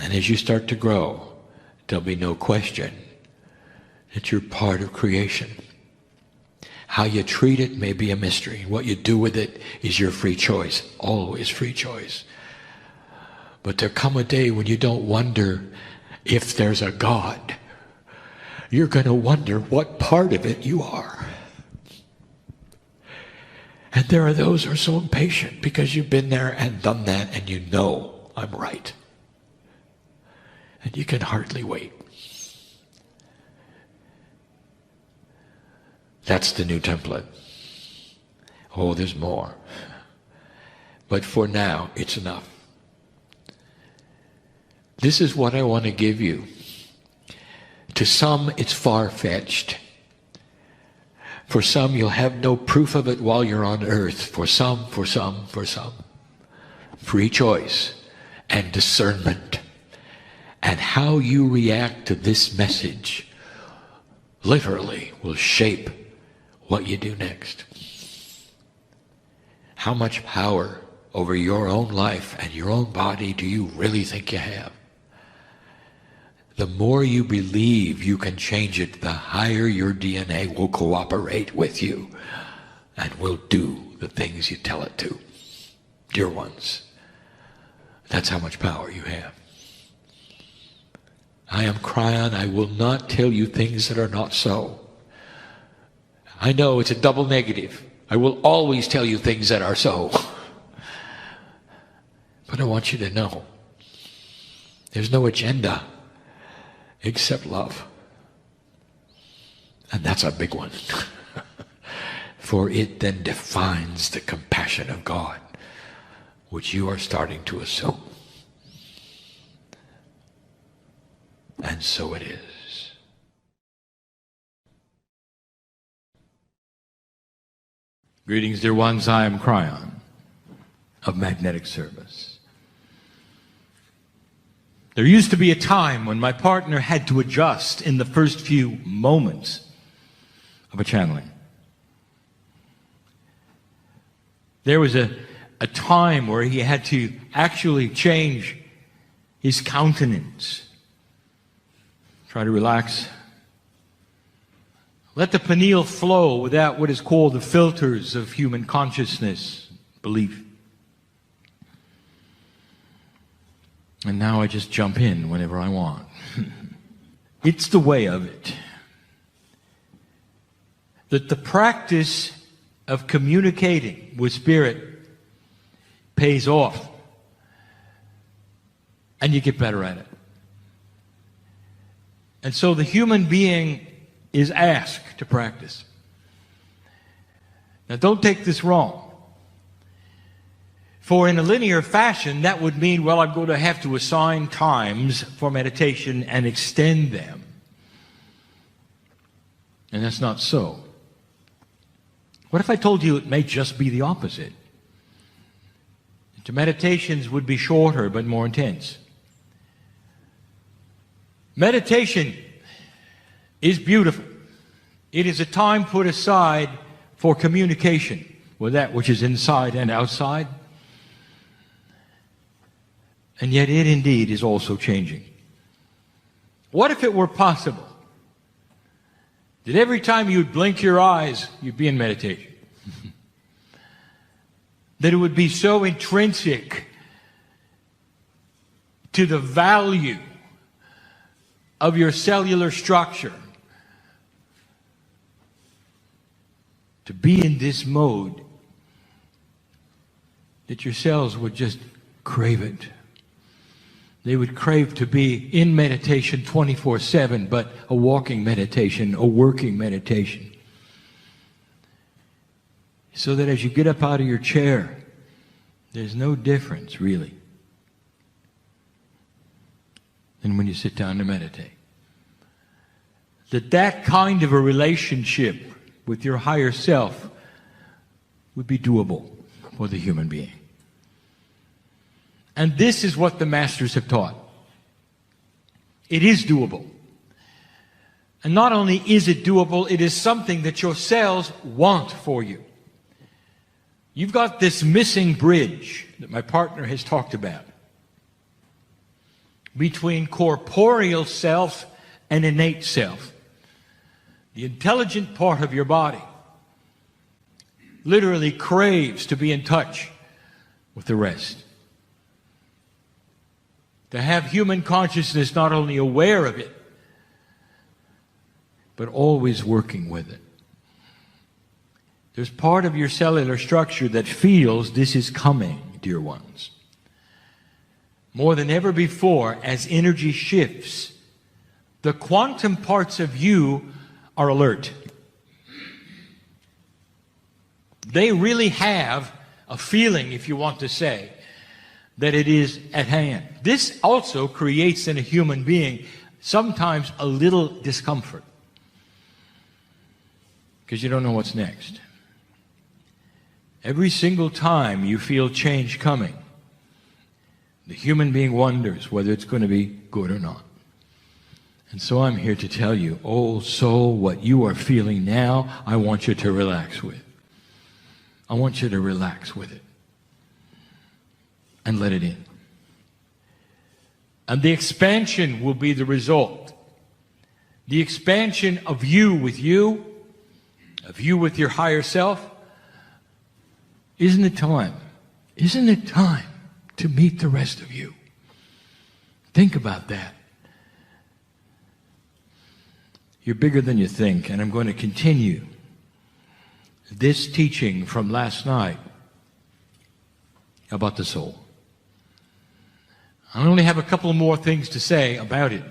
and as you start to grow, there'll be no question that you're part of creation. How you treat it may be a mystery. What you do with it is your free choice, always free choice. But there come a day when you don't wonder if there's a God. You're going to wonder what part of it you are. And there are those who are so impatient because you've been there and done that and you know I'm right. And you can hardly wait. That's the new template. Oh, there's more. But for now, it's enough. This is what I want to give you. To some, it's far-fetched. For some, you'll have no proof of it while you're on earth. For some. Free choice and discernment. And how you react to this message literally will shape what you do next. How much power over your own life and your own body do you really think you have? The more you believe you can change it, the higher your DNA will cooperate with you and will do the things you tell it to. Dear ones, that's how much power you have. I am Kryon. I will not tell you things that are not so. I know it's a double negative. I will always tell you things that are so. But I want you to know there's no agenda except love. And that's a big one. For it then defines the compassion of God, which you are starting to assume. And so it is. Greetings, dear ones. I am Kryon of Magnetic Service. There used to be a time when my partner had to adjust in the first few moments of a channeling. There was a time where he had to actually change his countenance. Try to relax. Let the pineal flow without what is called the filters of human consciousness, belief. And now I just jump in whenever I want. It's the way of it. That the practice of communicating with Spirit pays off. And you get better at it. And so the human being is asked to practice. Now don't take this wrong. For in a linear fashion, that would mean, well, I'm going to have to assign times for meditation and extend them. And that's not so. What if I told you it may just be the opposite? The meditations would be shorter but more intense. Meditation is beautiful. It is a time put aside for communication with that which is inside and outside. And yet it indeed is also changing. What if it were possible that every time you'd blink your eyes, you'd be in meditation? That it would be so intrinsic to the value of your cellular structure to be in this mode that your cells would just crave it. They would crave to be in meditation 24/7, but a walking meditation, a working meditation. So that as you get up out of your chair, there's no difference, really, than when you sit down to meditate. That kind of a relationship with your higher self would be doable for the human being. And this is what the masters have taught. It is doable. And not only is it doable, it is something that your cells want for you. You've got this missing bridge that my partner has talked about between corporeal self and innate self. The intelligent part of your body literally craves to be in touch with the rest. To have human consciousness not only aware of it, but always working with it. There's part of your cellular structure that feels this is coming, dear ones. More than ever before, as energy shifts, the quantum parts of you are alert. They really have a feeling, if you want to say, that it is at hand. This also creates in a human being sometimes a little discomfort, because you don't know what's next. Every single time you feel change coming, the human being wonders whether it's going to be good or not. And so I'm here to tell you, oh soul, what you are feeling now, I want you to relax with. I want you to relax with it and let it in. And the expansion will be the result. The expansion of you with you, of you with your higher self. Isn't it time? Isn't it time to meet the rest of you? Think about that. You're bigger than you think, and I'm going to continue this teaching from last night about the soul. I only have a couple more things to say about it.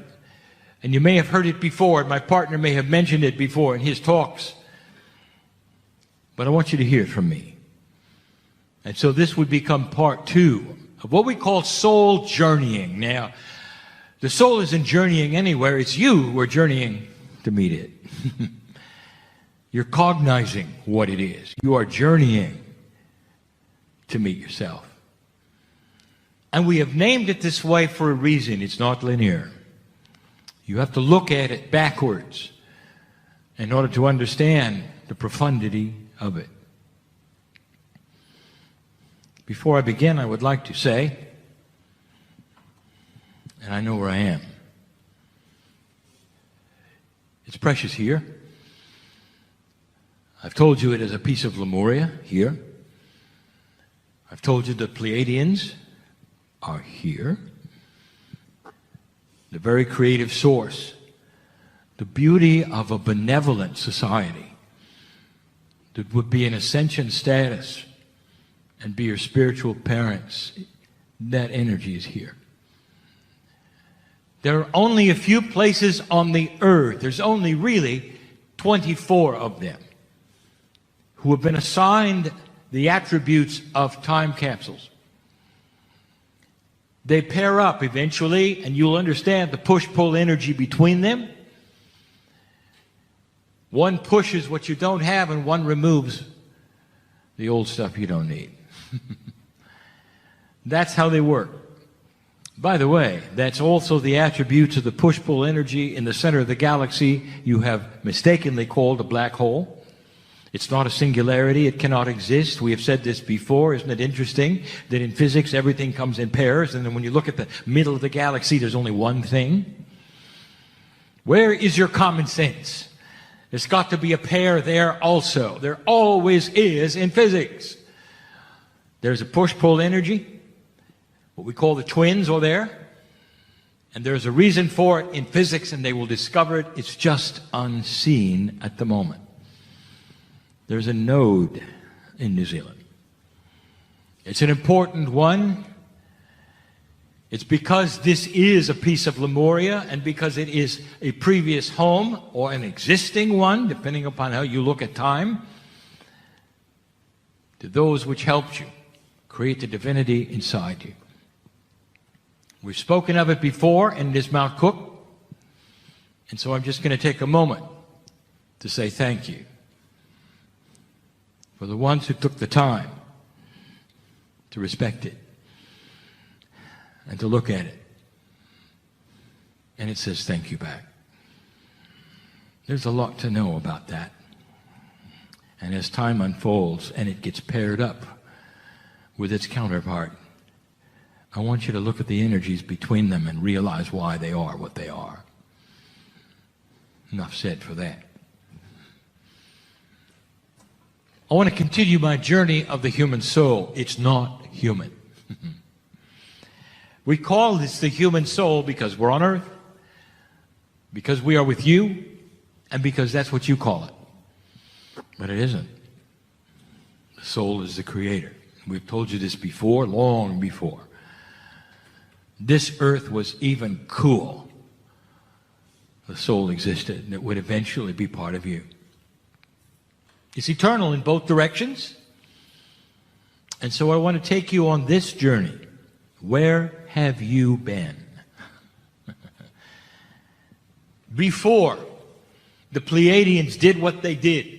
And you may have heard it before, and my partner may have mentioned it before in his talks. But I want you to hear it from me. And so this would become part 2 of what we call soul journeying. Now, the soul isn't journeying anywhere. It's you who are journeying to meet it. You're cognizing what it is. You are journeying to meet yourself. And we have named it this way for a reason. It's not linear. You have to look at it backwards in order to understand the profundity of it. Before I begin, I would like to say, and I know where I am, it's precious here. I've told you it is a piece of Lemuria here. I've told you the Pleiadians are here. The very creative source. The beauty of a benevolent society that would be in ascension status and be your spiritual parents. That energy is here. There are only a few places on the earth. There's only really 24 of them who have been assigned the attributes of time capsules. They pair up eventually, and you'll understand the push-pull energy between them. One pushes what you don't have, and one removes the old stuff you don't need. That's how they work. By the way, that's also the attributes of the push-pull energy in the center of the galaxy you have mistakenly called a black hole. It's not a singularity. It cannot exist. We have said this before. Isn't it interesting that in physics everything comes in pairs, and then when you look at the middle of the galaxy, there's only one thing? Where is your common sense? There's got to be a pair there also. There always is in physics. There's a push-pull energy. What we call the twins are there. And there's a reason for it in physics, and they will discover it. It's just unseen at the moment. There's a node in New Zealand. It's an important one. It's because this is a piece of Lemuria, and because it is a previous home or an existing one, depending upon how you look at time, to those which helped you create the divinity inside you. We've spoken of it before, and it is Mount Cook. And so I'm just going to take a moment to say thank you for the ones who took the time to respect it and to look at it. And it says thank you back. There's a lot to know about that. And as time unfolds and it gets paired up with its counterpart, I want you to look at the energies between them and realize why they are what they are. Enough said for that. I want to continue my journey of the human soul. It's not human. We call this the human soul because we're on earth, because we are with you, and because that's what you call it. But it isn't. The soul is the creator. We've told you this before, long before. This earth was even cool. The soul existed, and it would eventually be part of you. It's eternal in both directions. And so I want to take you on this journey. Where have you been? Before the Pleiadians did what they did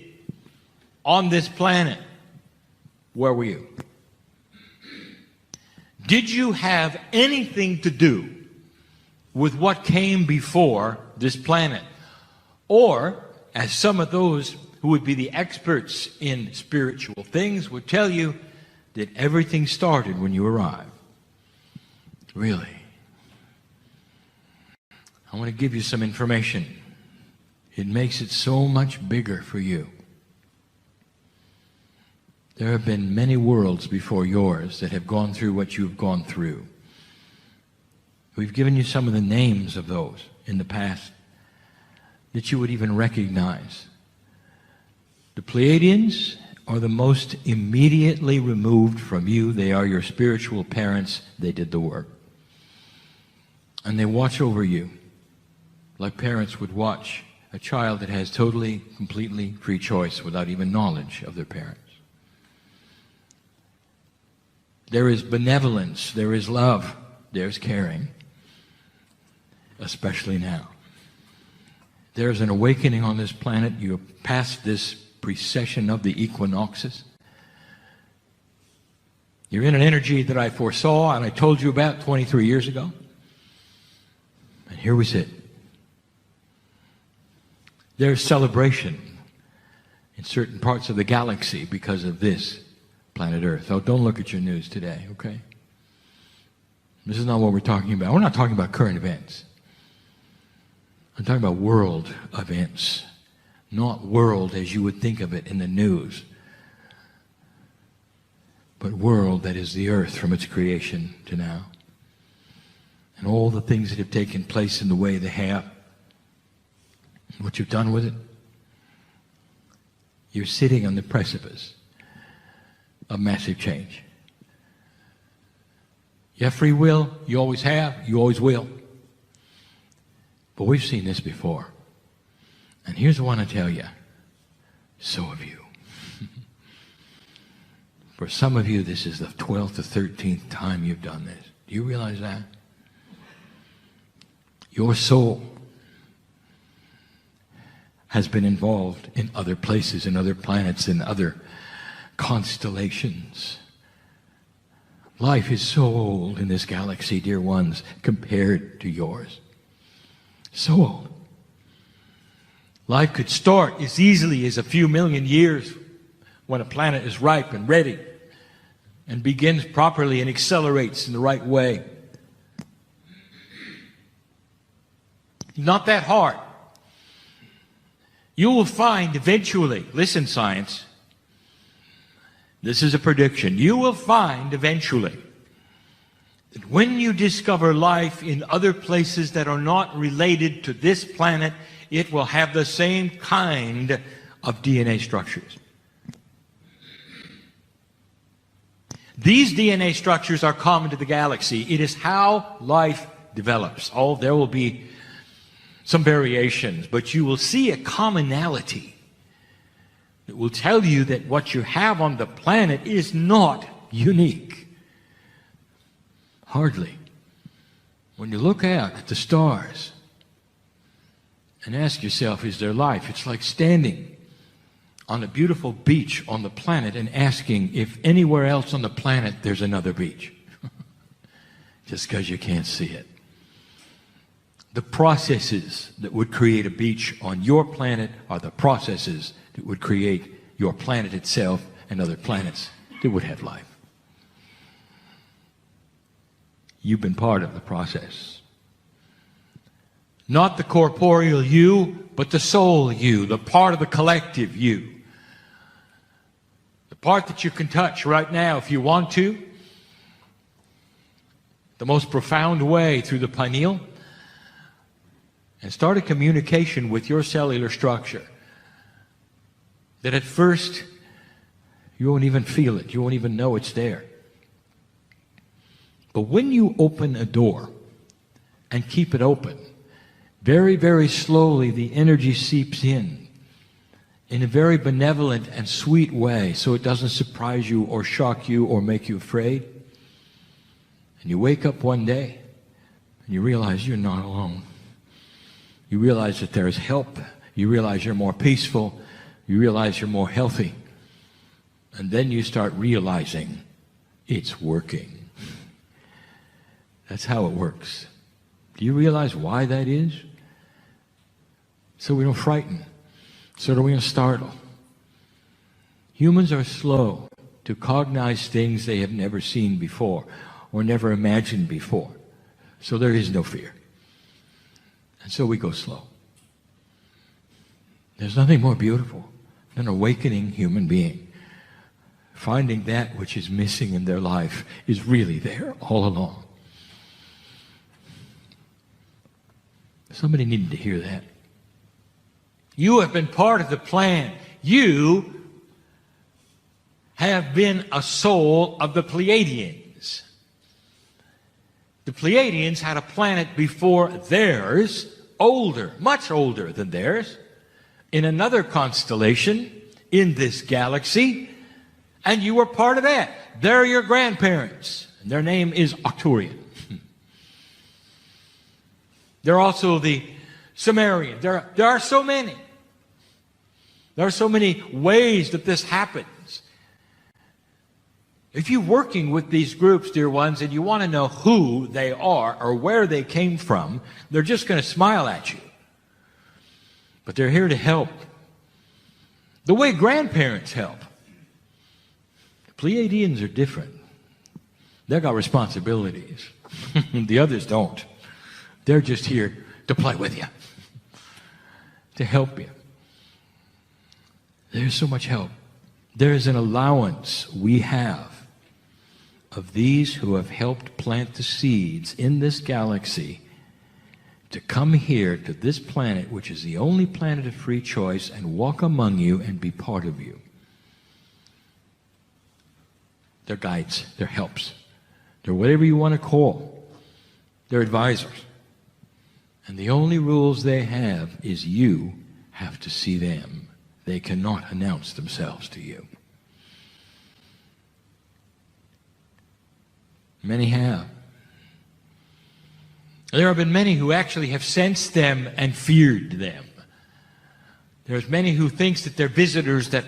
on this planet, where were you? Did you have anything to do with what came before this planet? Or, as some of those who would be the experts in spiritual things would tell you, that everything started when you arrived? Really? I want to give you some information. It makes it so much bigger for you. There have been many worlds before yours that have gone through what you've gone through. We've given you some of the names of those in the past that you would even recognize. The Pleiadians are the most immediately removed from you. They are your spiritual parents. They did the work. And they watch over you like parents would watch a child that has totally, completely free choice without even knowledge of their parents. There is benevolence, there is love, there's caring, especially now. There's an awakening on this planet. You're past this precession of the equinoxes. You're in an energy that I foresaw and I told you about 23 years ago. And here we sit. There's celebration in certain parts of the galaxy because of this planet Earth. Oh, don't look at your news today, okay? This is not what we're talking about. We're not talking about current events. I'm talking about world events, not world as you would think of it in the news, but world that is the Earth from its creation to now. And all the things that have taken place in the way they have, what you've done with it. You're sitting on the precipice of massive change. You have free will, you always have, you always will. But we've seen this before. And here's what I want to tell you. So have you. For some of you, this is the 12th or 13th time you've done this. Do you realize that? Your soul has been involved in other places, in other planets, in other constellations. Life is so old in this galaxy, dear ones, compared to yours. So old. Life could start as easily as a few million years when a planet is ripe and ready and begins properly and accelerates in the right way. Not that hard. You will find eventually, listen science, this is a prediction, you will find eventually that when you discover life in other places that are not related to this planet, it will have the same kind of DNA structures. These DNA structures are common to the galaxy. It is how life develops. Oh, there will be some variations, but you will see a commonality that will tell you that what you have on the planet is not unique. Hardly. When you look out at the stars and ask yourself, is there life? It's like standing on a beautiful beach on the planet and asking if anywhere else on the planet there's another beach. Just because you can't see it. The processes that would create a beach on your planet are the processes that would create your planet itself and other planets that would have life. You've been part of the process. Not the corporeal you, but the soul you, the part of the collective you. The part that you can touch right now if you want to. The most profound way through the pineal. And start a communication with your cellular structure that at first you won't even feel it. You won't even know it's there. But when you open a door and keep it open, very, very slowly the energy seeps in a very benevolent and sweet way so it doesn't surprise you or shock you or make you afraid. And you wake up one day and you realize you're not alone. You realize that there is help. You realize you're more peaceful. You realize you're more healthy. And then you start realizing it's working. That's how it works. Do you realize why that is? So we don't frighten. So we don't startle. Humans are slow to cognize things they have never seen before or never imagined before. So there is no fear. And so we go slow. There's nothing more beautiful than an awakening human being. Finding that which is missing in their life is really there all along. Somebody needed to hear that. You have been part of the plan. You have been a soul of the Pleiadians. The Pleiadians had a planet before theirs, older, much older than theirs, in another constellation in this galaxy, and you were part of that. They're your grandparents, and their name is Arcturian. They're also the Sumerian. There are so many. There are so many ways that this happens. If you're working with these groups, dear ones, and you want to know who they are or where they came from, they're just going to smile at you. But they're here to help. The way grandparents help. The Pleiadians are different. They've got responsibilities. The others don't. They're just here to play with you, to help you. There's so much help. There is an allowance we have of these who have helped plant the seeds in this galaxy to come here to this planet, which is the only planet of free choice, and walk among you and be part of you. They're guides, they're helps, they're whatever you want to call. They're advisors. And the only rules they have is you have to see them. They cannot announce themselves to you. Many have. There have been many who actually have sensed them and feared them. There's many who think that they're visitors that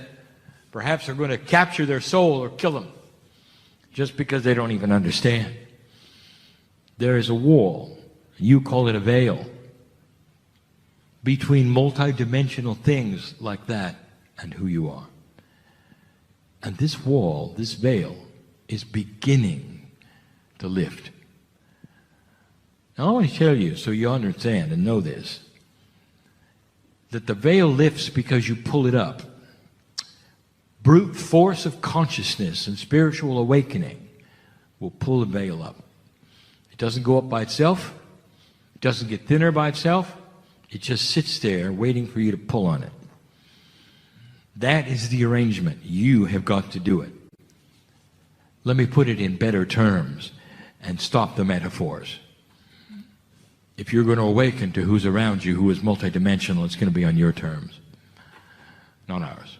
perhaps are going to capture their soul or kill them just because they don't even understand. There is a wall, you call it a veil, between multidimensional things like that and who you are. And this wall, this veil, is beginning to lift. Now I want to tell you, so you understand and know this, that the veil lifts because you pull it up. Brute force of consciousness and spiritual awakening will pull the veil up. It doesn't go up by itself. It doesn't get thinner by itself. It just sits there waiting for you to pull on it. That is the arrangement. You have got to do it. Let me put it in better terms and stop the metaphors. If you're going to awaken to who's around you, who is multidimensional, it's going to be on your terms, not ours.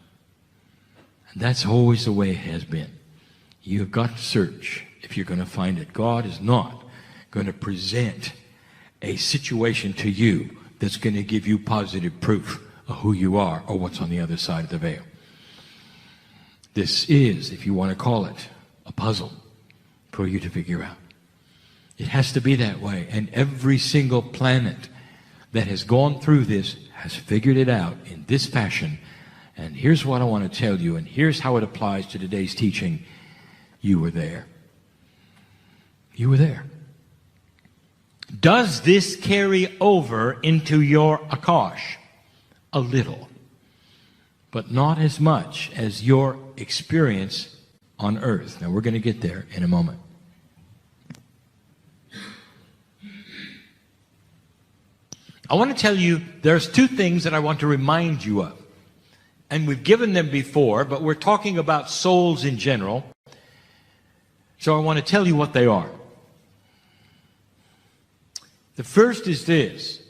And that's always the way it has been. You've got to search if you're going to find it. God is not going to present a situation to you that's going to give you positive proof of who you are or what's on the other side of the veil. This is, if you want to call it, a puzzle for you to figure out. It has to be that way. And every single planet that has gone through this has figured it out in this fashion. And here's what I want to tell you, and here's how it applies to today's teaching. You were there. You were there. Does this carry over into your Akash? A little. But not as much as your experience on earth. Now we're going to get there in a moment. I want to tell you there's two things that I want to remind you of. And we've given them before, but we're talking about souls in general. So I want to tell you what they are. The first is this.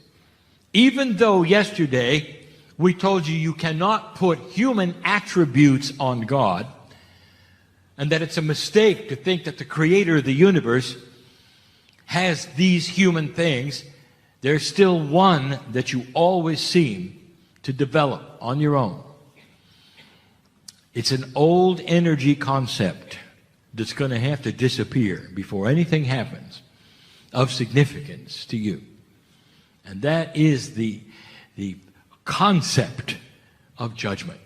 Even though yesterday we told you cannot put human attributes on God, and that it's a mistake to think that the creator of the universe has these human things, there's still one that you always seem to develop on your own. It's an old energy concept that's going to have to disappear before anything happens of significance to you. And that is the concept of judgment.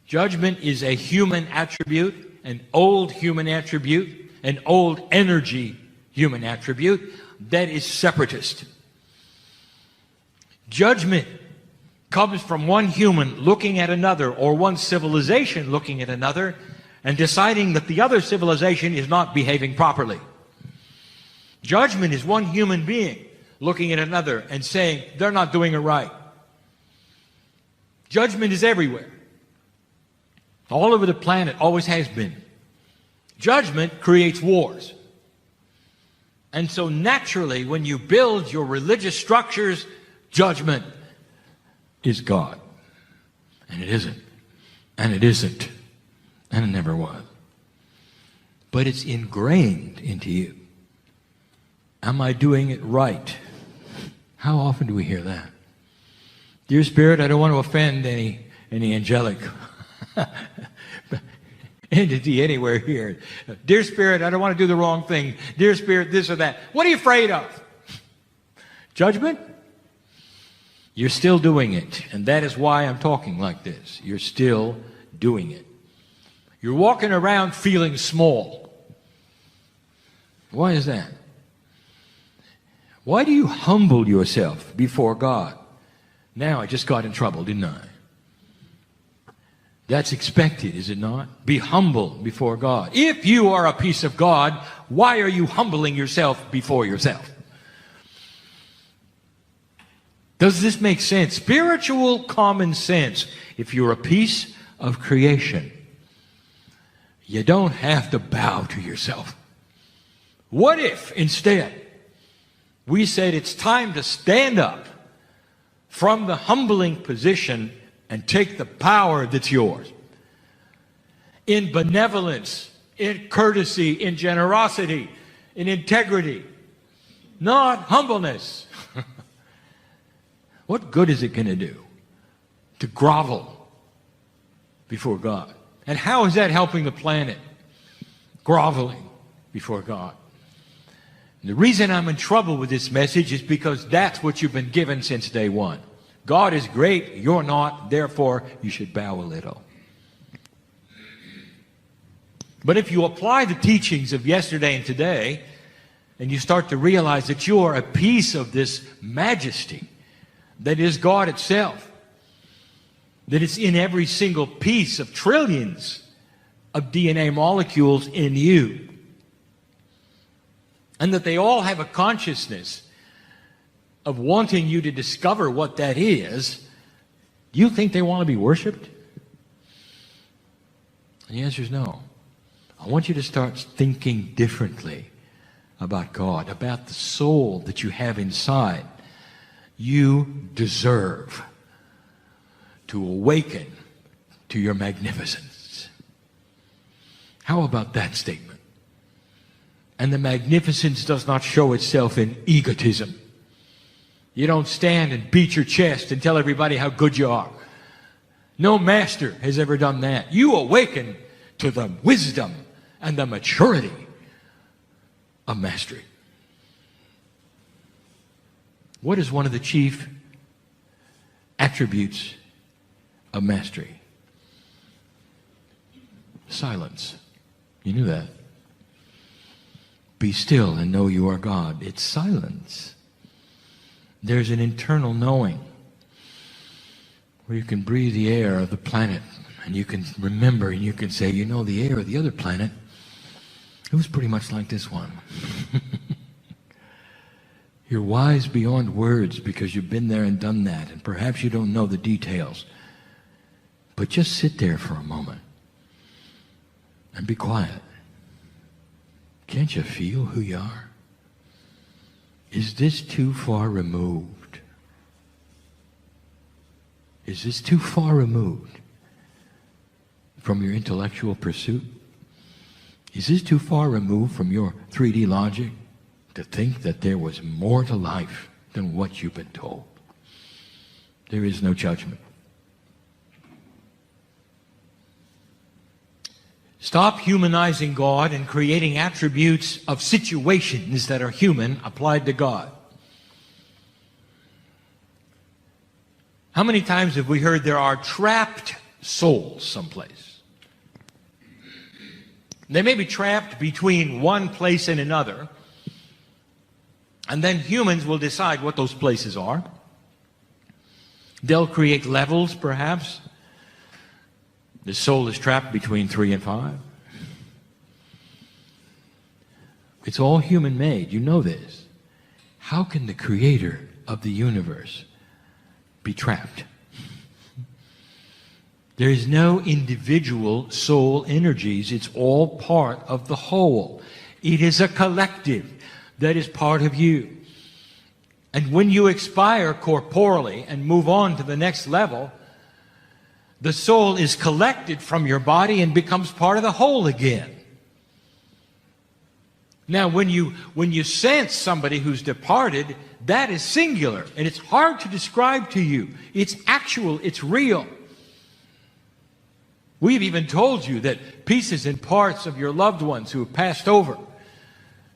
Judgment is a human attribute, an old human attribute, an old energy human attribute that is separatist. Judgment comes from one human looking at another, or one civilization looking at another, and deciding that the other civilization is not behaving properly. Judgment is one human being looking at another and saying they're not doing it right. Judgment is everywhere. All over the planet, always has been. Judgment creates wars. And so naturally, when you build your religious structures, judgment is God. And it isn't. And it isn't. And it never was. But it's ingrained into you. Am I doing it right? How often do we hear that? Dear Spirit, I don't want to offend any angelic entity anywhere here. Dear Spirit, I don't want to do the wrong thing. Dear Spirit, this or that. What are you afraid of? Judgment? You're still doing it. And that is why I'm talking like this. You're still doing it. You're walking around feeling small. Why is that? Why do you humble yourself before God? Now I just got in trouble, didn't I? That's expected, is it not? Be humble before God. If you are a piece of God, why are you humbling yourself before yourself? Does this make sense? Spiritual common sense. If you're a piece of creation, you don't have to bow to yourself. What if, instead, we said it's time to stand up from the humbling position and take the power that's yours? In benevolence, in courtesy, in generosity, in integrity, not humbleness. What good is it going to do to grovel before God? And how is that helping the planet? Groveling before God. And the reason I'm in trouble with this message is because that's what you've been given since day one. God is great, you're not, therefore you should bow a little. But if you apply the teachings of yesterday and today, and you start to realize that you are a piece of this majesty that is God itself, that it's in every single piece of trillions of DNA molecules in you, and that they all have a consciousness of wanting you to discover what that is, do you think they want to be worshipped? And the answer is no. I want you to start thinking differently about God, about the soul that you have inside. You deserve to awaken to your magnificence. How about that statement? And the magnificence does not show itself in egotism. You don't stand and beat your chest and tell everybody how good you are. No master has ever done that. You awaken to the wisdom and the maturity of mastery. What is one of the chief attributes of mastery? Silence. You knew that. Be still and know you are God. It's silence. There's an internal knowing where you can breathe the air of the planet and you can remember and you can say, you know, the air of the other planet, it was pretty much like this one. You're wise beyond words because you've been there and done that, and perhaps you don't know the details. But just sit there for a moment and be quiet. Can't you feel who you are? Is this too far removed? Is this too far removed from your intellectual pursuit? Is this too far removed from your 3D logic to think that there was more to life than what you've been told? There is no judgment. Stop humanizing God and creating attributes of situations that are human applied to God. How many times have we heard there are trapped souls someplace? They may be trapped between one place and another, and then humans will decide what those places are. They'll create levels, perhaps. The soul is trapped between 3 and 5. It's all human-made. You know this. How can the creator of the universe be trapped? There is no individual soul energies. It's all part of the whole. It is a collective that is part of you. And when you expire corporally and move on to the next level, the soul is collected from your body and becomes part of the whole again. Now, when you sense somebody who's departed, that is singular, and it's hard to describe to you. It's actual, it's real. We've even told you that pieces and parts of your loved ones who have passed over,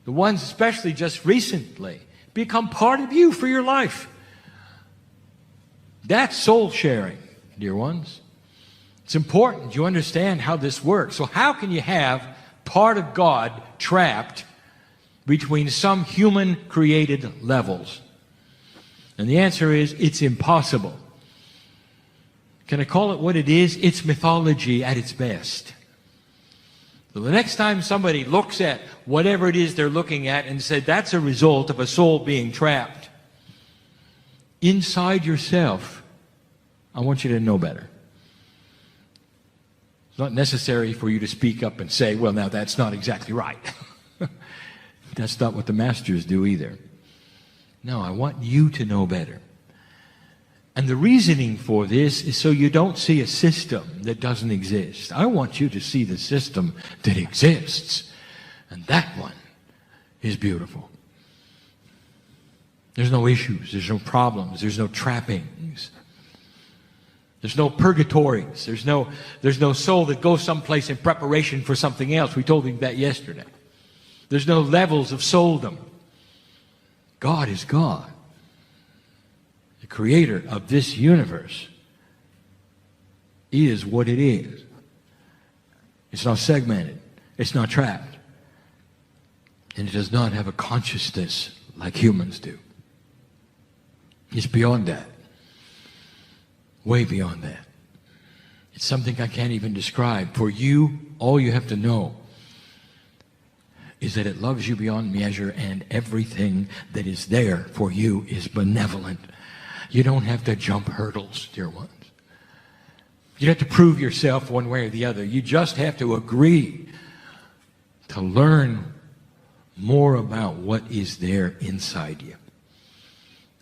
the ones especially just recently, become part of you for your life. That's soul sharing, dear ones. It's important you understand how this works. So how can you have part of God trapped between some human created levels? And the answer is, it's impossible. Can I call it what it is? It's mythology at its best. So the next time somebody looks at whatever it is they're looking at and said, that's a result of a soul being trapped, inside yourself, I want you to know better. It's not necessary for you to speak up and say, well, now that's not exactly right. That's not what the masters do either. No, I want you to know better. And the reasoning for this is so you don't see a system that doesn't exist. I want you to see the system that exists. And that one is beautiful. There's no issues. There's no problems. There's no trappings. There's no purgatories. There's no soul that goes someplace in preparation for something else. We told him that yesterday. There's no levels of souldom. God is God. The creator of this universe is what it is. It's not segmented. It's not trapped. And it does not have a consciousness like humans do. It's beyond that. Way beyond that. It's something I can't even describe. For you, all you have to know is that it loves you beyond measure, and everything that is there for you is benevolent. You don't have to jump hurdles, dear ones. You don't have to prove yourself one way or the other. You just have to agree to learn more about what is there inside you.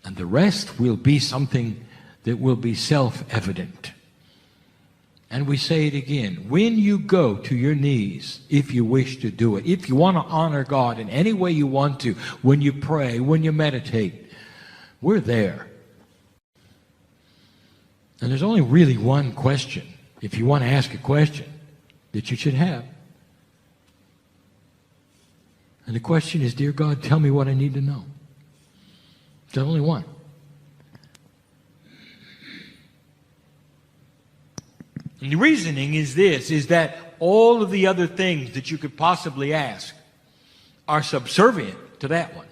And the rest will be something that will be self-evident. And we say it again, when you go to your knees, if you wish to do it, if you want to honor God in any way you want to, when you pray, when you meditate, we're there. And there's only really one question, if you want to ask a question, that you should have. And the question is, dear God, tell me what I need to know. There's only one. And the reasoning is this, is that all of the other things that you could possibly ask are subservient to that one.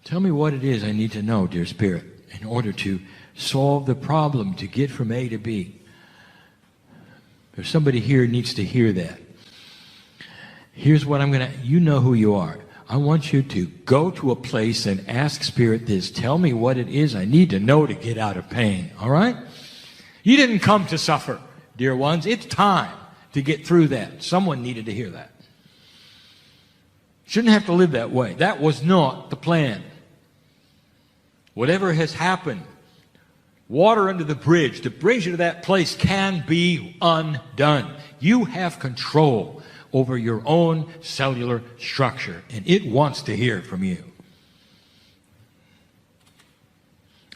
Tell me what it is I need to know, dear Spirit, in order to solve the problem, to get from A to B. There's somebody here who needs to hear that. Here's what I'm going to, you know who you are. I want you to go to a place and ask Spirit this. Tell me what it is I need to know to get out of pain, all right? You didn't come to suffer, dear ones. It's time to get through that. Someone needed to hear that. Shouldn't have to live that way. That was not the plan. Whatever has happened, water under the bridge that brings you to that place can be undone. You have control over your own cellular structure, and it wants to hear from you.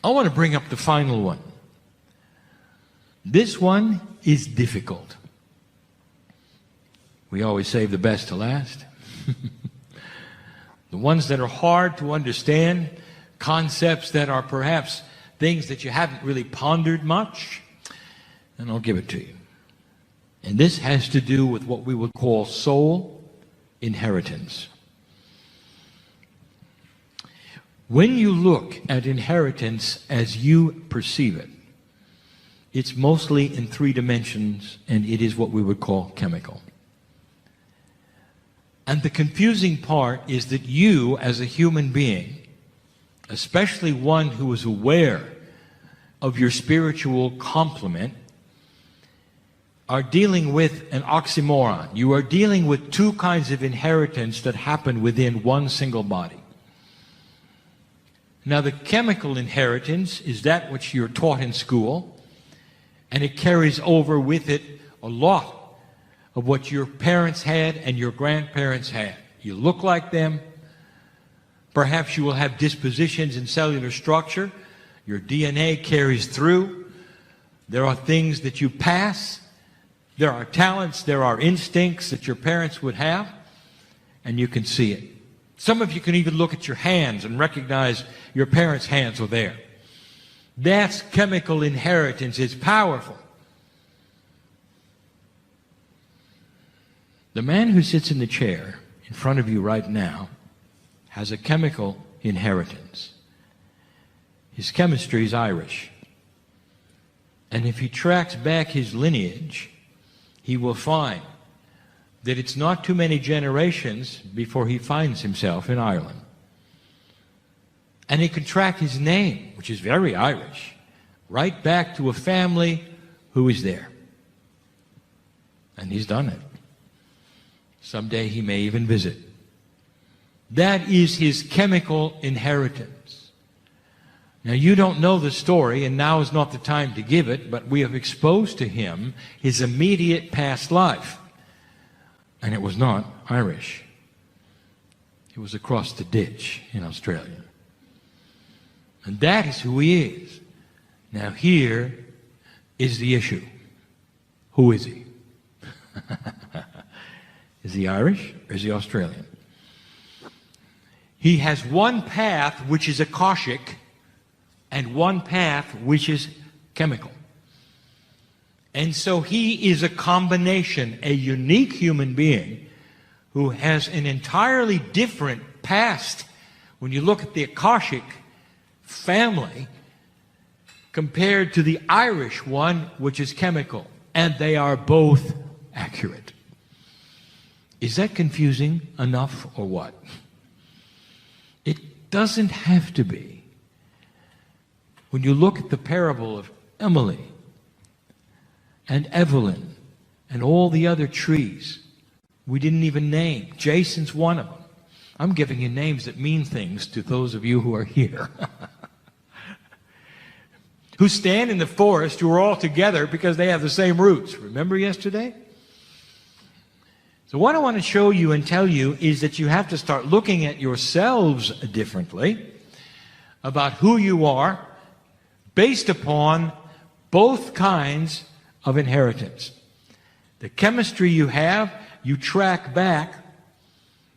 I want to bring up the final one. This one is difficult. We always save the best to last. The ones that are hard to understand, concepts that are perhaps things that you haven't really pondered much, and I'll give it to you. And this has to do with what we would call soul inheritance. When you look at inheritance as you perceive it, it's mostly in 3 dimensions, and it is what we would call chemical. And the confusing part is that you, as a human being, especially one who is aware of your spiritual complement, are dealing with an oxymoron. You are dealing with 2 kinds of inheritance that happen within one single body. Now, the chemical inheritance is that which you're taught in school, and it carries over with it a lot of what your parents had and your grandparents had. You look like them. Perhaps you will have dispositions in cellular structure. Your DNA carries through. There are things that you pass. There are talents, there are instincts that your parents would have, and you can see it. Some of you can even look at your hands and recognize your parents' hands were there. That's chemical inheritance. It's powerful. The man who sits in the chair in front of you right now has a chemical inheritance. His chemistry is Irish. And if he tracks back his lineage, he will find that it's not too many generations before he finds himself in Ireland. And he can track his name, which is very Irish, right back to a family who is there. And he's done it. Someday he may even visit. That is his chemical inheritance. Now, you don't know the story, and now is not the time to give it, but we have exposed to him his immediate past life. And it was not Irish. It was across the ditch in Australia. And that is who he is. Now, here is the issue. Who is he? Is he Irish or is he Australian? He has one path which is Akashic and one path which is chemical. And so he is a combination, a unique human being who has an entirely different past when you look at the Akashic family compared to the Irish one, which is chemical. And they are both accurate. Is that confusing enough or what? It doesn't have to be. When you look at the parable of Emily and Evelyn and all the other trees we didn't even name, Jason's one of them. I'm giving you names that mean things to those of you who are here. Who stand in the forest, who are all together because they have the same roots. Remember yesterday? So what I want to show you and tell you is that you have to start looking at yourselves differently about who you are based upon both kinds of inheritance. The chemistry you have, you track back,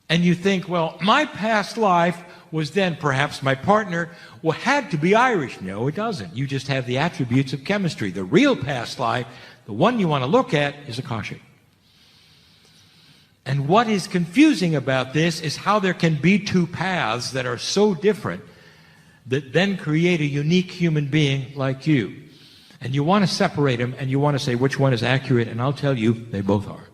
and you think, well, my past life was then perhaps my partner had to be Irish. No, it doesn't. You just have the attributes of chemistry. The real past life, the one you want to look at, is Akashic. And what is confusing about this is how there can be two paths that are so different that then create a unique human being like you. And you want to separate them, and you want to say which one is accurate, and I'll tell you, they both are.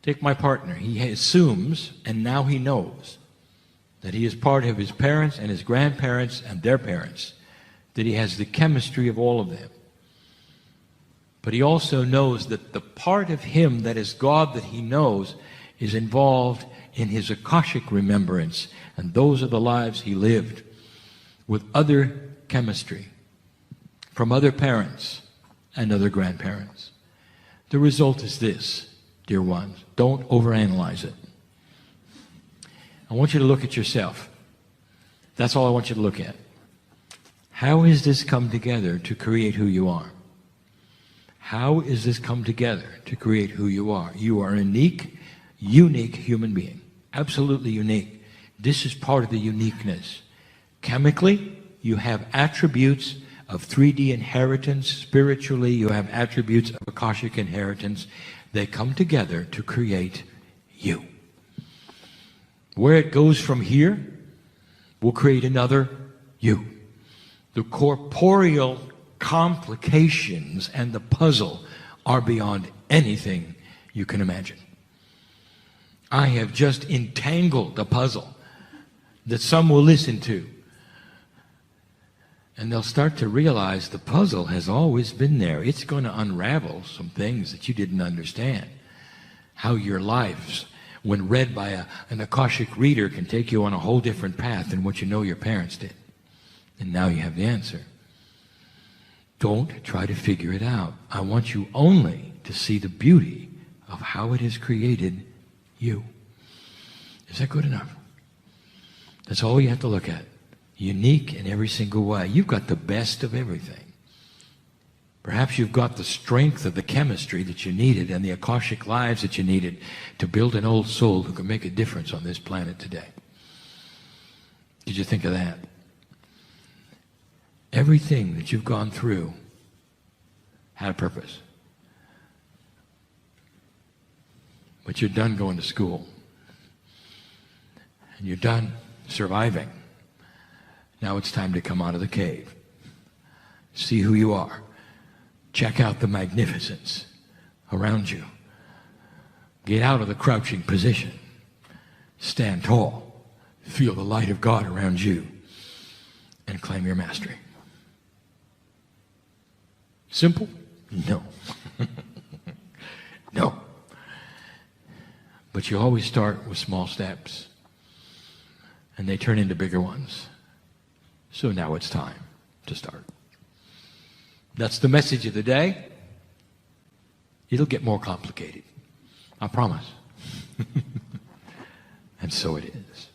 Take my partner. He assumes, and now he knows, that he is part of his parents and his grandparents and their parents, that he has the chemistry of all of them. But he also knows that the part of him that is God that he knows is involved in his Akashic remembrance, and those are the lives he lived with other chemistry from other parents and other grandparents. The result is this, dear ones. Don't overanalyze it. I want you to look at yourself. That's all I want you to look at. How has this come together to create who you are? How is this come together to create who you are? You are a unique human being. Absolutely unique. This is part of the uniqueness. Chemically, you have attributes of 3D inheritance. Spiritually, you have attributes of Akashic inheritance. They come together to create you. Where it goes from here will create another you. The corporeal complications and the puzzle are beyond anything you can imagine. I have just entangled the puzzle that some will listen to. And they'll start to realize the puzzle has always been there. It's going to unravel some things that you didn't understand. How your lives, when read by an Akashic reader, can take you on a whole different path than what you know your parents did. And now you have the answer. Don't try to figure it out. I want you only to see the beauty of how it has created you. Is that good enough? That's all you have to look at. Unique in every single way. You've got the best of everything. Perhaps you've got the strength of the chemistry that you needed and the Akashic lives that you needed to build an old soul who can make a difference on this planet today. Did you think of that? Everything that you've gone through had a purpose. But you're done going to school. And you're done surviving. Now it's time to come out of the cave. See who you are. Check out the magnificence around you. Get out of the crouching position. Stand tall. Feel the light of God around you. And claim your mastery. Simple? No. No. But you always start with small steps. And they turn into bigger ones. So now it's time to start. That's the message of the day. It'll get more complicated. I promise. And so it is.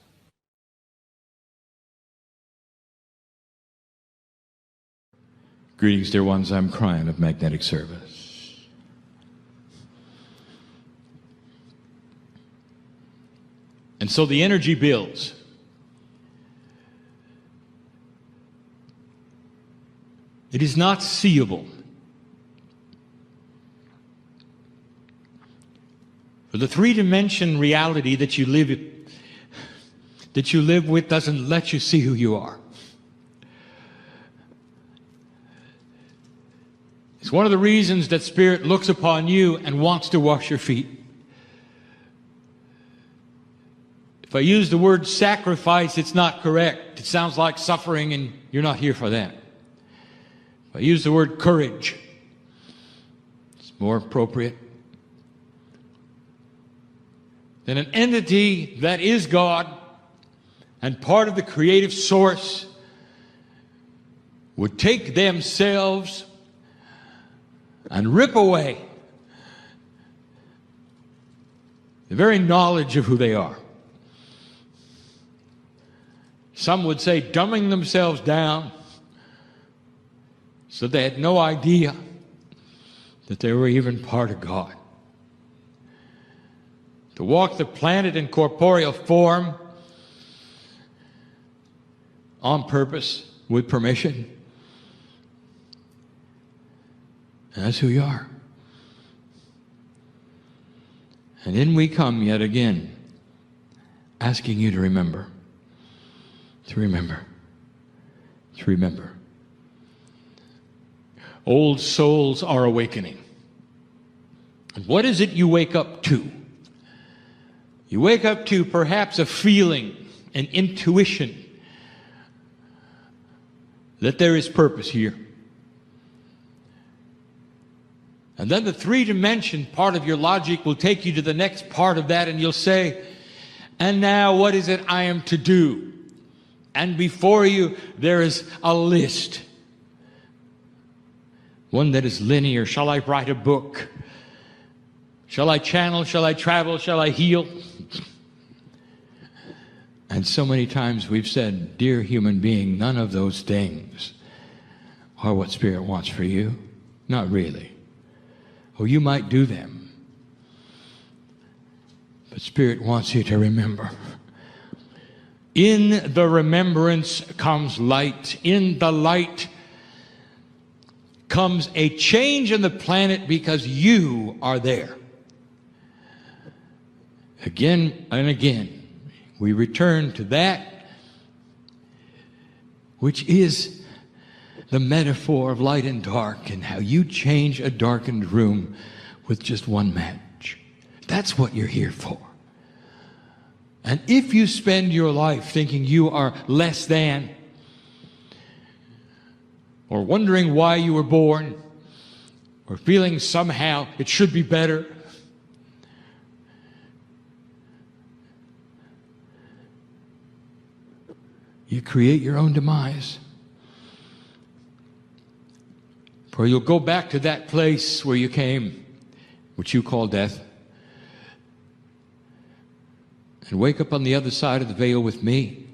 Greetings, dear ones. I'm Kryon of Magnetic Service. And so the energy builds. It is not seeable. For the three-dimension reality that you live with doesn't let you see who you are. It's one of the reasons that Spirit looks upon you and wants to wash your feet. If I use the word sacrifice, it's not correct. It sounds like suffering, and you're not here for that. If I use the word courage, it's more appropriate. Then an entity that is God and part of the creative source would take themselves and rip away the very knowledge of who they are. Some would say dumbing themselves down so they had no idea that they were even part of God. To walk the planet in corporeal form on purpose, with permission. And that's who you are. And in we come yet again, asking you to remember. To remember. To remember. Old souls are awakening. And what is it you wake up to? You wake up to perhaps a feeling, an intuition that there is purpose here. And then the three-dimension part of your logic will take you to the next part of that, and you'll say, and now what is it I am to do? And before you there is a list. One that is linear. Shall I write a book? Shall I channel? Shall I travel? Shall I heal? And so many times we've said, dear human being, none of those things are what Spirit wants for you. Not really. Oh, you might do them. But Spirit wants you to remember. In the remembrance comes light. In the light comes a change in the planet because you are there. Again and again, we return to that which is the metaphor of light and dark and how you change a darkened room with just one match. That's what you're here for. And if you spend your life thinking you are less than, or wondering why you were born, or feeling somehow it should be better, you create your own demise. For you'll go back to that place where you came, which you call death, and wake up on the other side of the veil with me,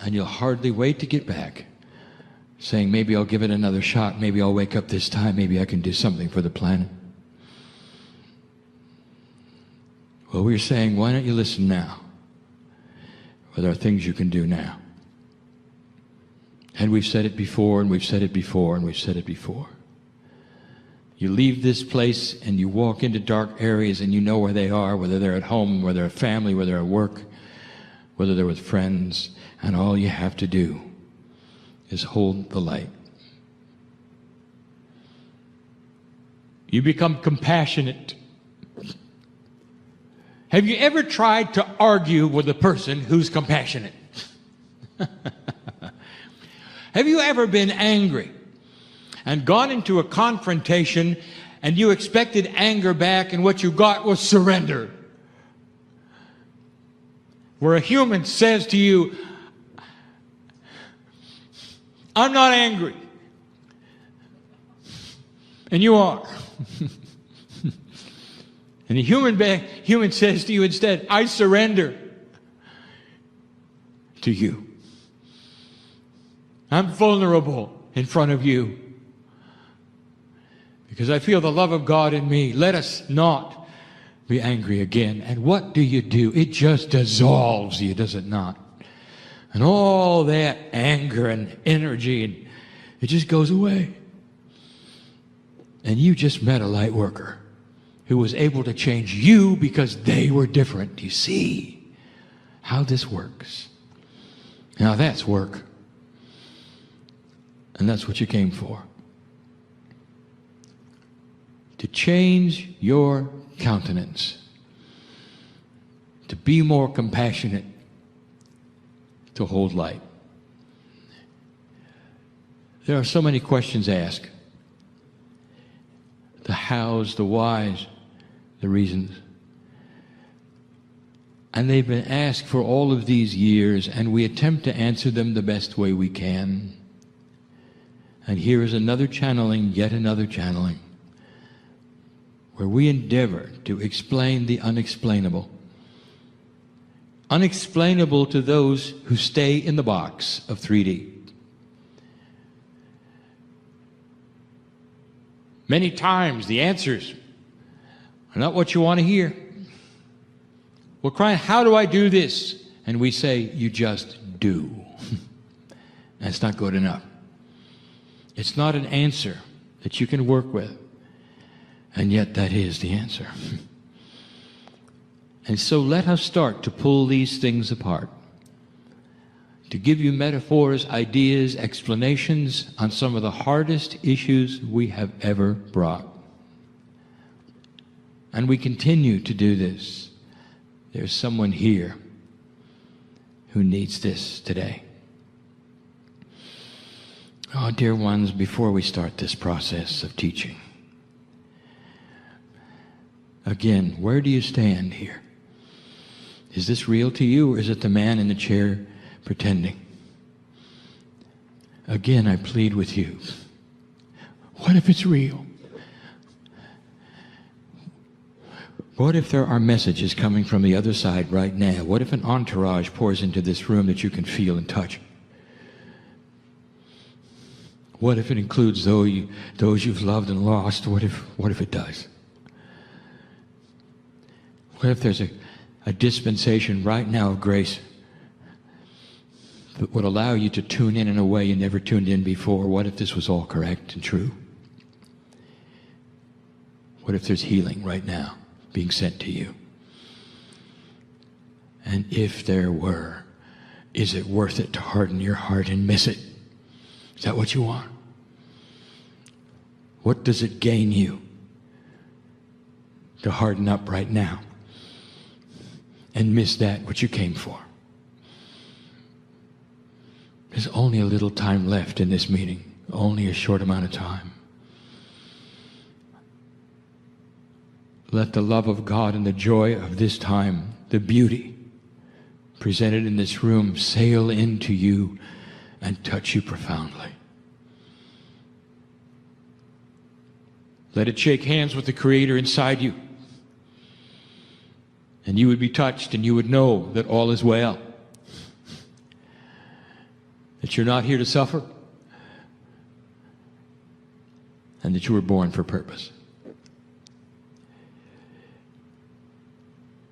and you'll hardly wait to get back, saying, maybe I'll give it another shot, maybe I'll wake up this time, maybe I can do something for the planet. Well, we're saying, why don't you listen now? Well, there are things you can do now. And we've said it before, and we've said it before, and we've said it before. You leave this place and you walk into dark areas and you know where they are, whether they're at home, whether they're at family, whether they're at work, whether they're with friends, and all you have to do is hold the light. You become compassionate. Have you ever tried to argue with a person who's compassionate? Have you ever been angry and gone into a confrontation and you expected anger back and what you got was surrender? Where a human says to you, I'm not angry. And you are. And the human says to you instead, I surrender to you. I'm vulnerable in front of you because I feel the love of God in me. Let us not be angry again. And what do? It just dissolves you, does it not? And all that anger and energy, and it just goes away. And you just met a light worker who was able to change you because they were different. Do you see how this works? Now that's work. And that's what you came for. To change your countenance. To be more compassionate. To hold light. There are so many questions asked. The hows, the whys, the reasons. And they've been asked for all of these years, and we attempt to answer them the best way we can. And here is another channeling, yet another channeling, where we endeavor to explain the unexplainable unexplainable to those who stay in the box of 3D. Many times the answers are not what you want to hear. We're crying, how do I do this? And we say, you just do. That's not good enough. It's not an answer that you can work with. And yet that is the answer. And so let us start to pull these things apart, to give you metaphors, ideas, explanations on some of the hardest issues we have ever brought. And we continue to do this. There's someone here who needs this today. Oh, dear ones, before we start this process of teaching, again, where do you stand here? Is this real to you, or is it the man in the chair pretending? Again, I plead with you. What if it's real? What if there are messages coming from the other side right now? What if an entourage pours into this room that you can feel and touch? What if it includes those you've loved and lost? What if it does? What if there's a dispensation right now of grace that would allow you to tune in a way you never tuned in before? What if this was all correct and true? What if there's healing right now being sent to you? And if there were, is it worth it to harden your heart and miss it? Is that what you want? What does it gain you to harden up right now and miss that which you came for? There's only a little time left in this meeting, only a short amount of time. Let the love of God and the joy of this time, the beauty presented in this room, sail into you and touch you profoundly. Let it shake hands with the Creator inside you. And you would be touched, and you would know that all is well. That you're not here to suffer. And that you were born for purpose.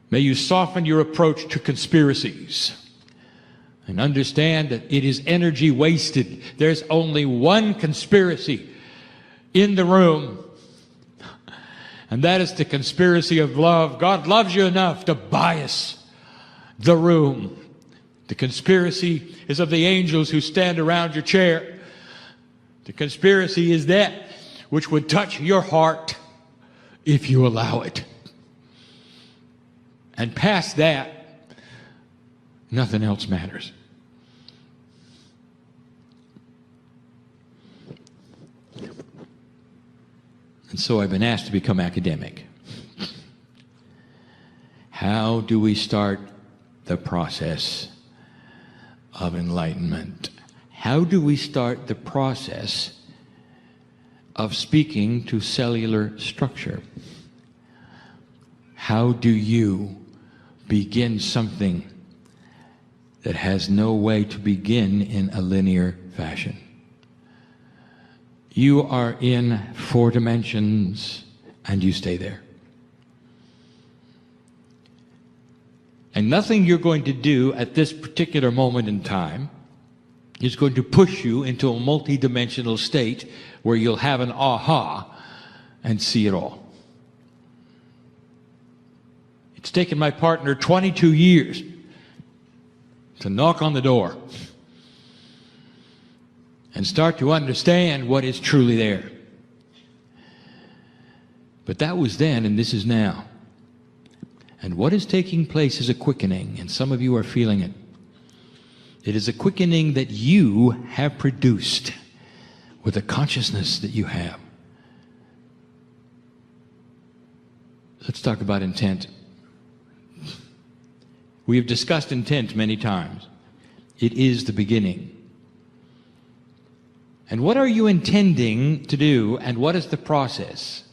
May you soften your approach to conspiracies and understand that it is energy wasted. There's only one conspiracy in the room, and that is the conspiracy of love. God loves you enough to bias the room. The conspiracy is of the angels who stand around your chair. The conspiracy is that which would touch your heart if you allow it. And past that, nothing else matters. And so I've been asked to become academic. How do we start the process of enlightenment? How do we start the process of speaking to cellular structure? How do you begin something that has no way to begin in a linear fashion? You are in 4 dimensions and you stay there. And nothing you're going to do at this particular moment in time is going to push you into a multi-dimensional state where you'll have an aha and see it all. It's taken my partner 22 years to knock on the door and start to understand what is truly there. But that was then, and this is now. And what is taking place is a quickening, and some of you are feeling it. It is a quickening that you have produced with the consciousness that you have. Let's talk about intent. We have discussed intent many times. It is the beginning. And what are you intending to do, and what is the process?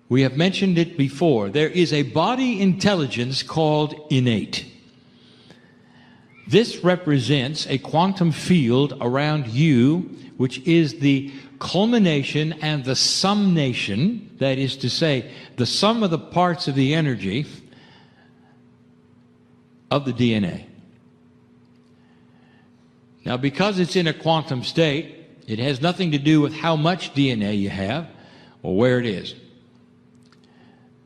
We have mentioned it before. There is a body intelligence called innate. This represents a quantum field around you, which is the culmination and the summation, that is to say, the sum of the parts of the energy of the DNA. Now, because it's in a quantum state, it has nothing to do with how much DNA you have or where it is.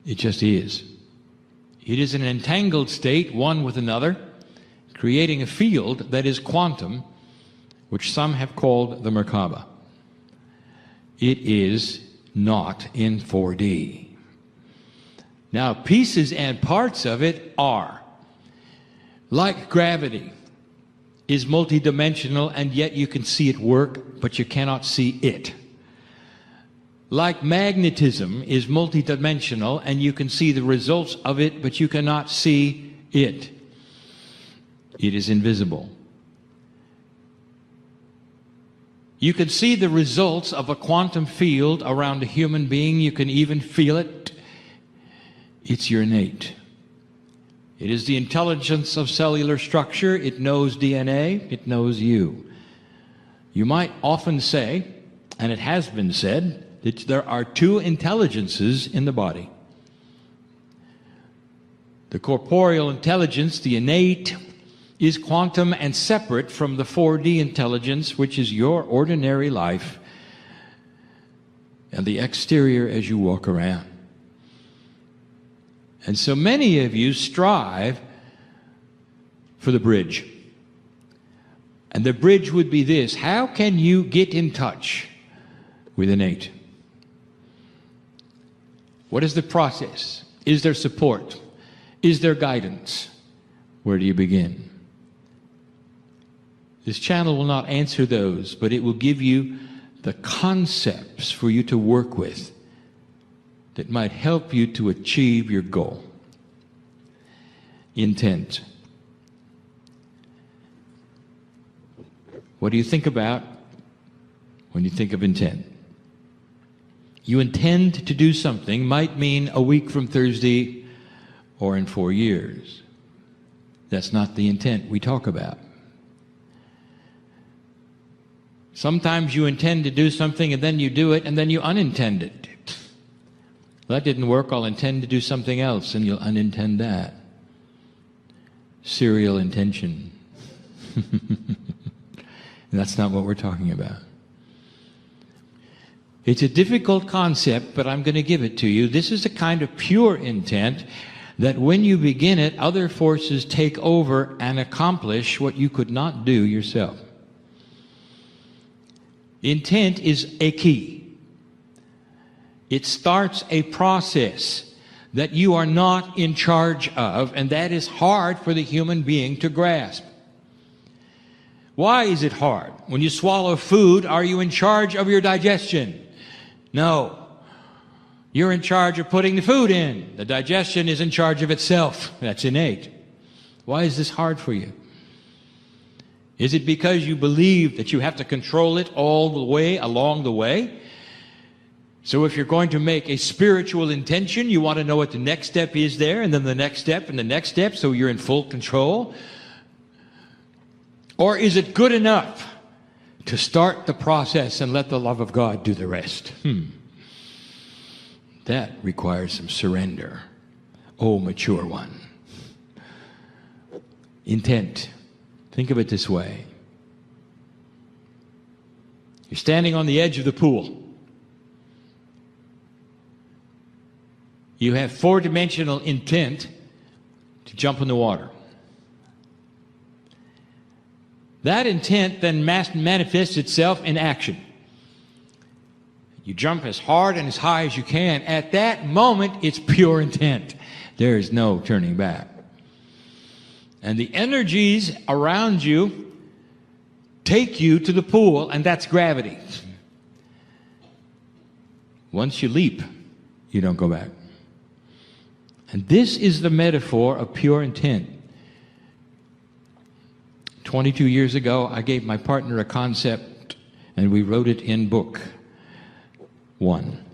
It just is. It is an entangled state, one with another, creating a field that is quantum, which some have called the Merkaba. It is not in 4D. Now, pieces and parts of it are. Like gravity is multidimensional, and yet you can see it work, but you cannot see it. Like magnetism is multidimensional, and you can see the results of it, but you cannot see it. It is invisible. You can see the results of a quantum field around a human being. You can even feel it. It's your innate. It is the intelligence of cellular structure. It knows DNA. It knows you. You might often say, and it has been said, that there are two intelligences in the body. The corporeal intelligence, the innate, is quantum and separate from the 4D intelligence, which is your ordinary life and the exterior as you walk around. And so many of you strive for the bridge. And the bridge would be this: how can you get in touch with innate? What is the process? Is there support? Is there guidance? Where do you begin? This channel will not answer those, but it will give you the concepts for you to work with that might help you to achieve your goal. Intent. What do you think about when you think of intent? You intend to do something might mean a week from Thursday or in 4 years. That's not the intent we talk about. Sometimes you intend to do something and then you do it and then you unintend it. That didn't work, I'll intend to do something else, and you'll unintend that. Serial intention. That's not what we're talking about. It's a difficult concept, but I'm going to give it to you. This is a kind of pure intent that when you begin it, other forces take over and accomplish what you could not do yourself. Intent is a key. It starts a process that you are not in charge of, and that is hard for the human being to grasp. Why is it hard? When you swallow food, are you in charge of your digestion? No. You're in charge of putting the food in. The digestion is in charge of itself. That's innate. Why is this hard for you? Is it because you believe that you have to control it all the way along the way? So if you're going to make a spiritual intention, you want to know what the next step is there, and then the next step, and the next step, so you're in full control? Or is it good enough to start the process and let the love of God do the rest? That requires some surrender. Oh, mature one. Intent. Think of it this way. You're standing on the edge of the pool. You have four-dimensional intent to jump in the water. That intent then manifests itself in action. You jump as hard and as high as you can. At that moment, it's pure intent. There is no turning back. And the energies around you take you to the pool, and that's gravity. Once you leap, you don't go back. And this is the metaphor of pure intent. 22 years ago, I gave my partner a concept, and we wrote it in book 1.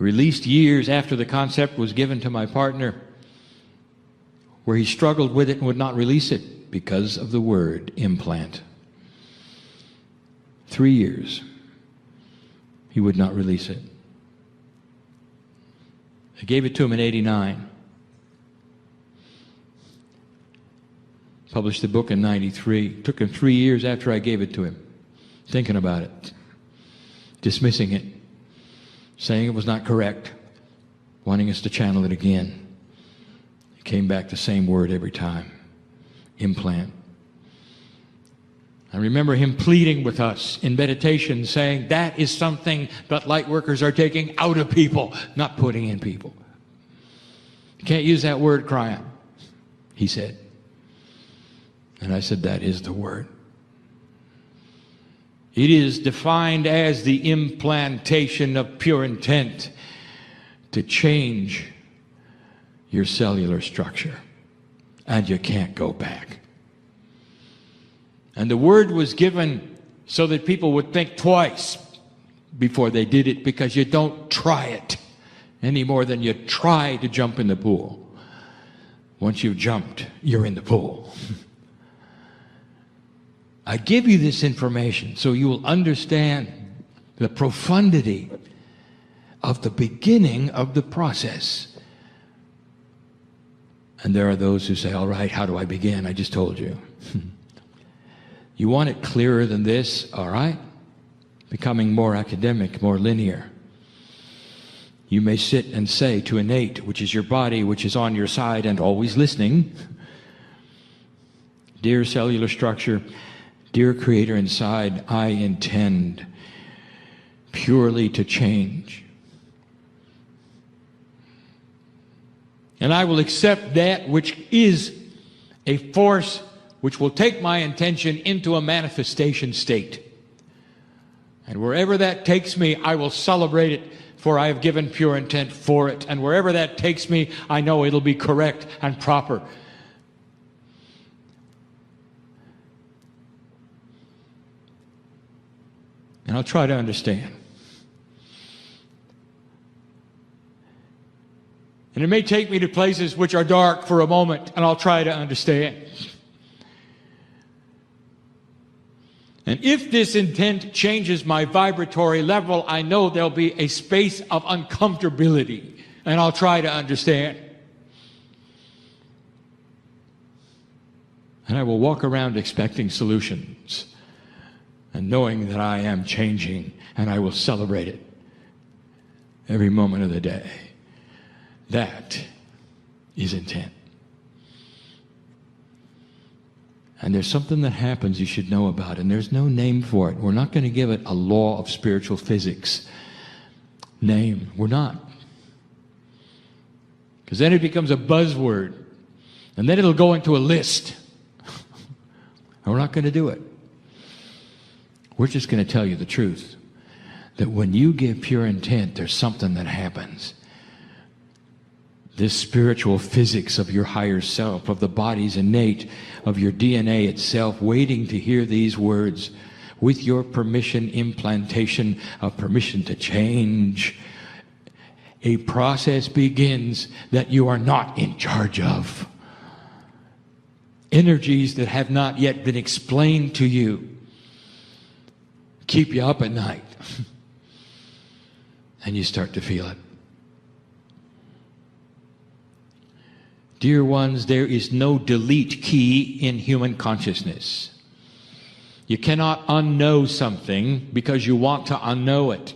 released years after the concept was given to my partner, where he struggled with it and would not release it because of the word implant. 3 years, he would not release it. I gave it to him in '89. Published the book in '93. Took him 3 years after I gave it to him, thinking about it, dismissing it, saying it was not correct, wanting us to channel it again. It came back the same word every time, implant. I remember him pleading with us in meditation, saying that is something that light workers are taking out of people, not putting in people. You can't use that word, Kryon, he said. And I said, that is the word. It is defined as the implantation of pure intent to change your cellular structure. And you can't go back. And the word was given so that people would think twice before they did it, because you don't try it any more than you try to jump in the pool. Once you've jumped, you're in the pool. I give you this information so you will understand the profundity of the beginning of the process. And there are those who say, all right, how do I begin? I just told you. You want it clearer than this? All right. Becoming more academic, more linear. You may sit and say to innate, which is your body, which is on your side and always listening, dear cellular structure, dear creator inside, I intend purely to change. And I will accept that which is a force which will take my intention into a manifestation state. And wherever that takes me, I will celebrate it, for I have given pure intent for it. And wherever that takes me, I know it'll be correct and proper. And I'll try to understand. And it may take me to places which are dark for a moment, and I'll try to understand. And if this intent changes my vibratory level, I know there'll be a space of uncomfortability, and I'll try to understand. And I will walk around expecting solutions and knowing that I am changing, and I will celebrate it every moment of the day. That is intent. And there's something that happens you should know about, and there's no name for it. We're not going to give it a law of spiritual physics name. We're not. Because then it becomes a buzzword, and then it'll go into a list. And we're not going to do it. We're just going to tell you the truth, that when you give pure intent, there's something that happens. This spiritual physics of your higher self, of the body's innate, of your DNA itself, waiting to hear these words, with your permission, implantation of permission to change. A process begins that you are not in charge of. Energies that have not yet been explained to you keep you up at night. And you start to feel it. Dear ones, there is no delete key in human consciousness. You cannot unknow something because you want to unknow it.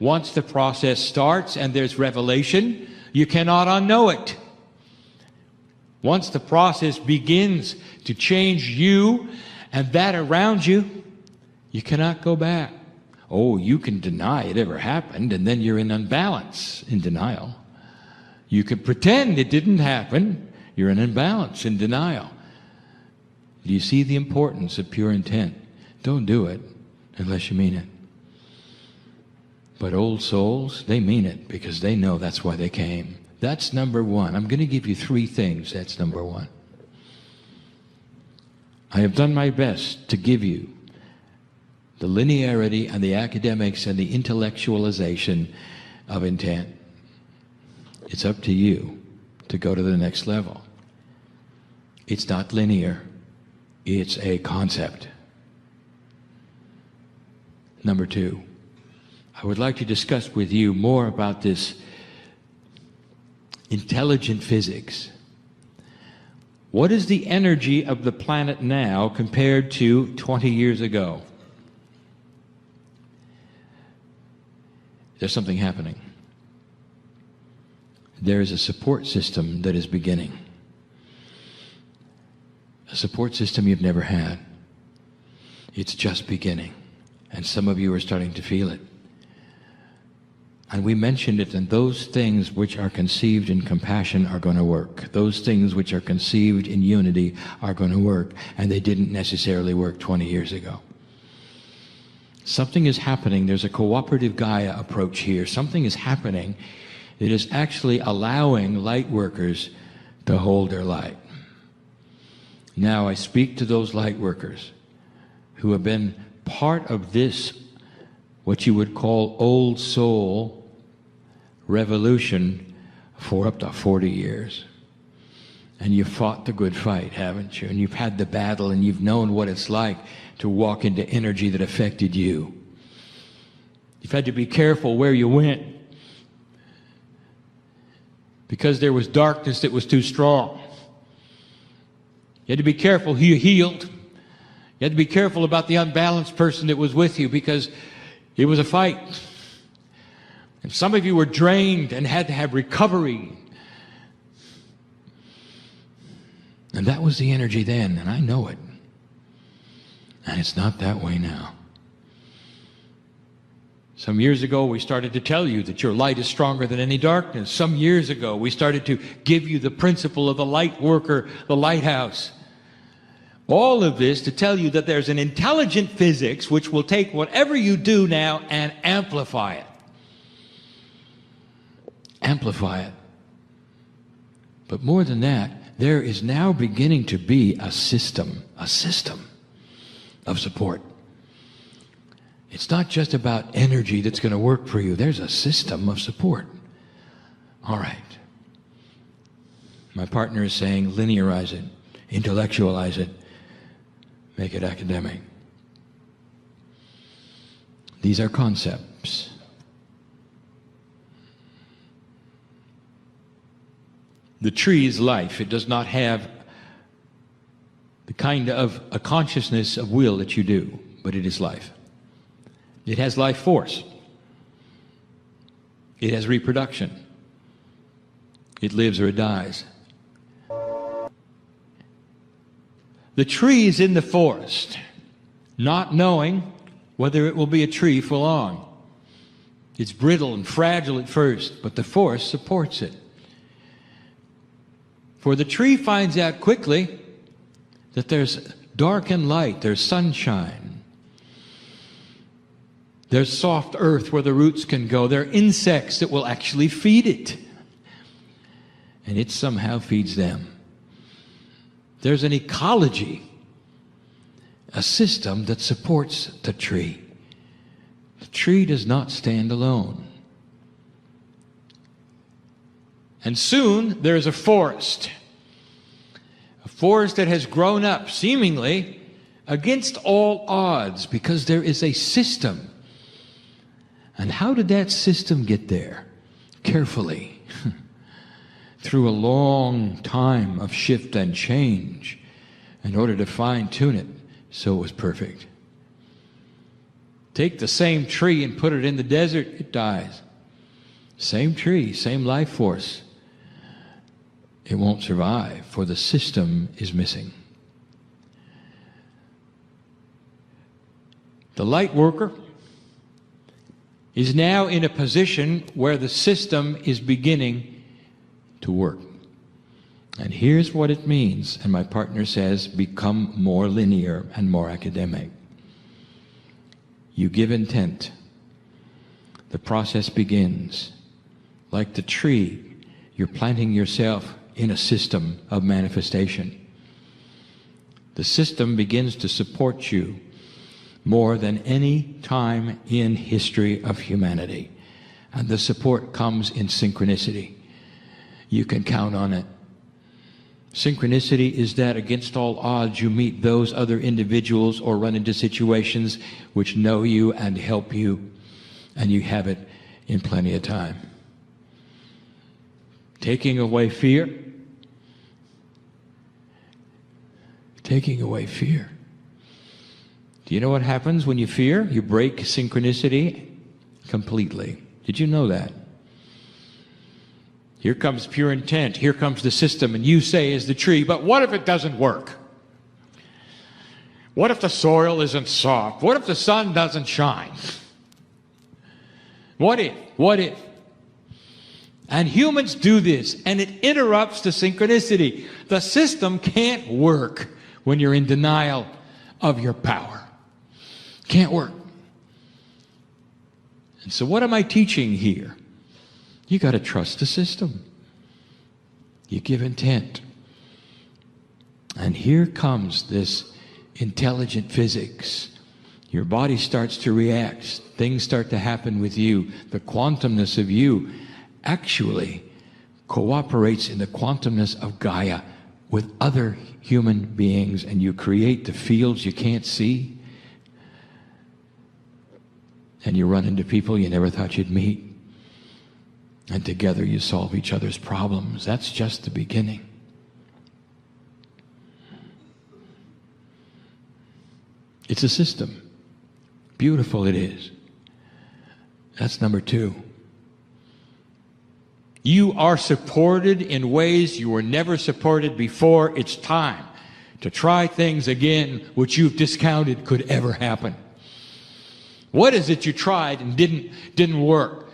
Once the process starts and there's revelation, you cannot unknow it. Once the process begins to change you and that around you, you cannot go back. Oh, you can deny it ever happened, and then you're in unbalance, in denial. You can pretend it didn't happen. You're in imbalance, in denial. Do you see the importance of pure intent? Don't do it unless you mean it. But old souls, they mean it because they know that's why they came. That's number one. I'm going to give you 3 things. That's number 1. I have done my best to give you the linearity and the academics and the intellectualization of intent. It's up to you to go to the next level. It's not linear. It's a concept. Number 2, I would like to discuss with you more about this intelligent physics. What is the energy of the planet now compared to 20 years ago? There's something happening. There is a support system that is beginning. A support system you've never had. It's just beginning. And some of you are starting to feel it. And we mentioned it, and those things which are conceived in compassion are going to work. Those things which are conceived in unity are going to work, and they didn't necessarily work 20 years ago. Something is happening. There's a cooperative Gaia approach here. Something is happening that is actually allowing light workers to hold their light. Now I speak to those light workers who have been part of this, what you would call old soul revolution, for up to 40 years. And you've fought the good fight, haven't you? And you've had the battle, and you've known what it's like to walk into energy that affected you. You've had to be careful where you went, because there was darkness that was too strong. You had to be careful who you healed. You had to be careful about the unbalanced person that was with you, because it was a fight. And some of you were drained and had to have recovery. And that was the energy then, and I know it. And it's not that way now. Some years ago, we started to tell you that your light is stronger than any darkness. Some years ago, we started to give you the principle of the light worker, the lighthouse. All of this to tell you that there's an intelligent physics which will take whatever you do now and amplify it. Amplify it. But more than that, there is now beginning to be a system of support. It's not just about energy that's going to work for you. There's a system of support. All right. My partner is saying linearize it, intellectualize it, make it academic. These are concepts. The tree is life. It does not have the kind of a consciousness of will that you do, but it is life. It has life force. It has reproduction. It lives or it dies. The tree is in the forest, not knowing whether it will be a tree for long. It's brittle and fragile at first, but the forest supports it. For the tree finds out quickly that there's dark and light, there's sunshine, there's soft earth where the roots can go, there are insects that will actually feed it, and it somehow feeds them. There's an ecology, a system that supports the tree. The tree does not stand alone. And soon there is a forest that has grown up seemingly against all odds, because there is a system. And how did that system get there? Carefully. Through a long time of shift and change in order to fine-tune it so it was perfect. Take the same tree and put it in the desert, it dies. Same tree, same life force. It won't survive, for the system is missing. The light worker is now in a position where the system is beginning to work. And here's what it means, and my partner says, become more linear and more academic. You give intent. The process begins. Like the tree, you're planting yourself in a system of manifestation. The system begins to support you more than any time in history of humanity. And the support comes in synchronicity. You can count on it. Synchronicity is that against all odds you meet those other individuals or run into situations which know you and help you, and you have it in plenty of time. Taking away fear. Taking away fear. Do you know what happens when you fear? You break synchronicity completely. Did you know that? Here comes pure intent. Here comes the system, and you say is the tree, but what if it doesn't work? What if the soil isn't soft? What if the sun doesn't shine? What if? What if? And humans do this, and it interrupts the synchronicity. The system can't work when you're in denial of your power. Can't work. And so what am I teaching here? You got to trust the system. You give intent. And here comes this intelligent physics. Your body starts to react. Things start to happen with you. The quantumness of you actually cooperates in the quantumness of Gaia with other human beings, and you create the fields you can't see. And you run into people you never thought you'd meet. And together you solve each other's problems. That's just the beginning. It's a system. Beautiful it is. That's number 2. You are supported in ways you were never supported before. It's time to try things again which you've discounted could ever happen. What is it you tried and didn't work?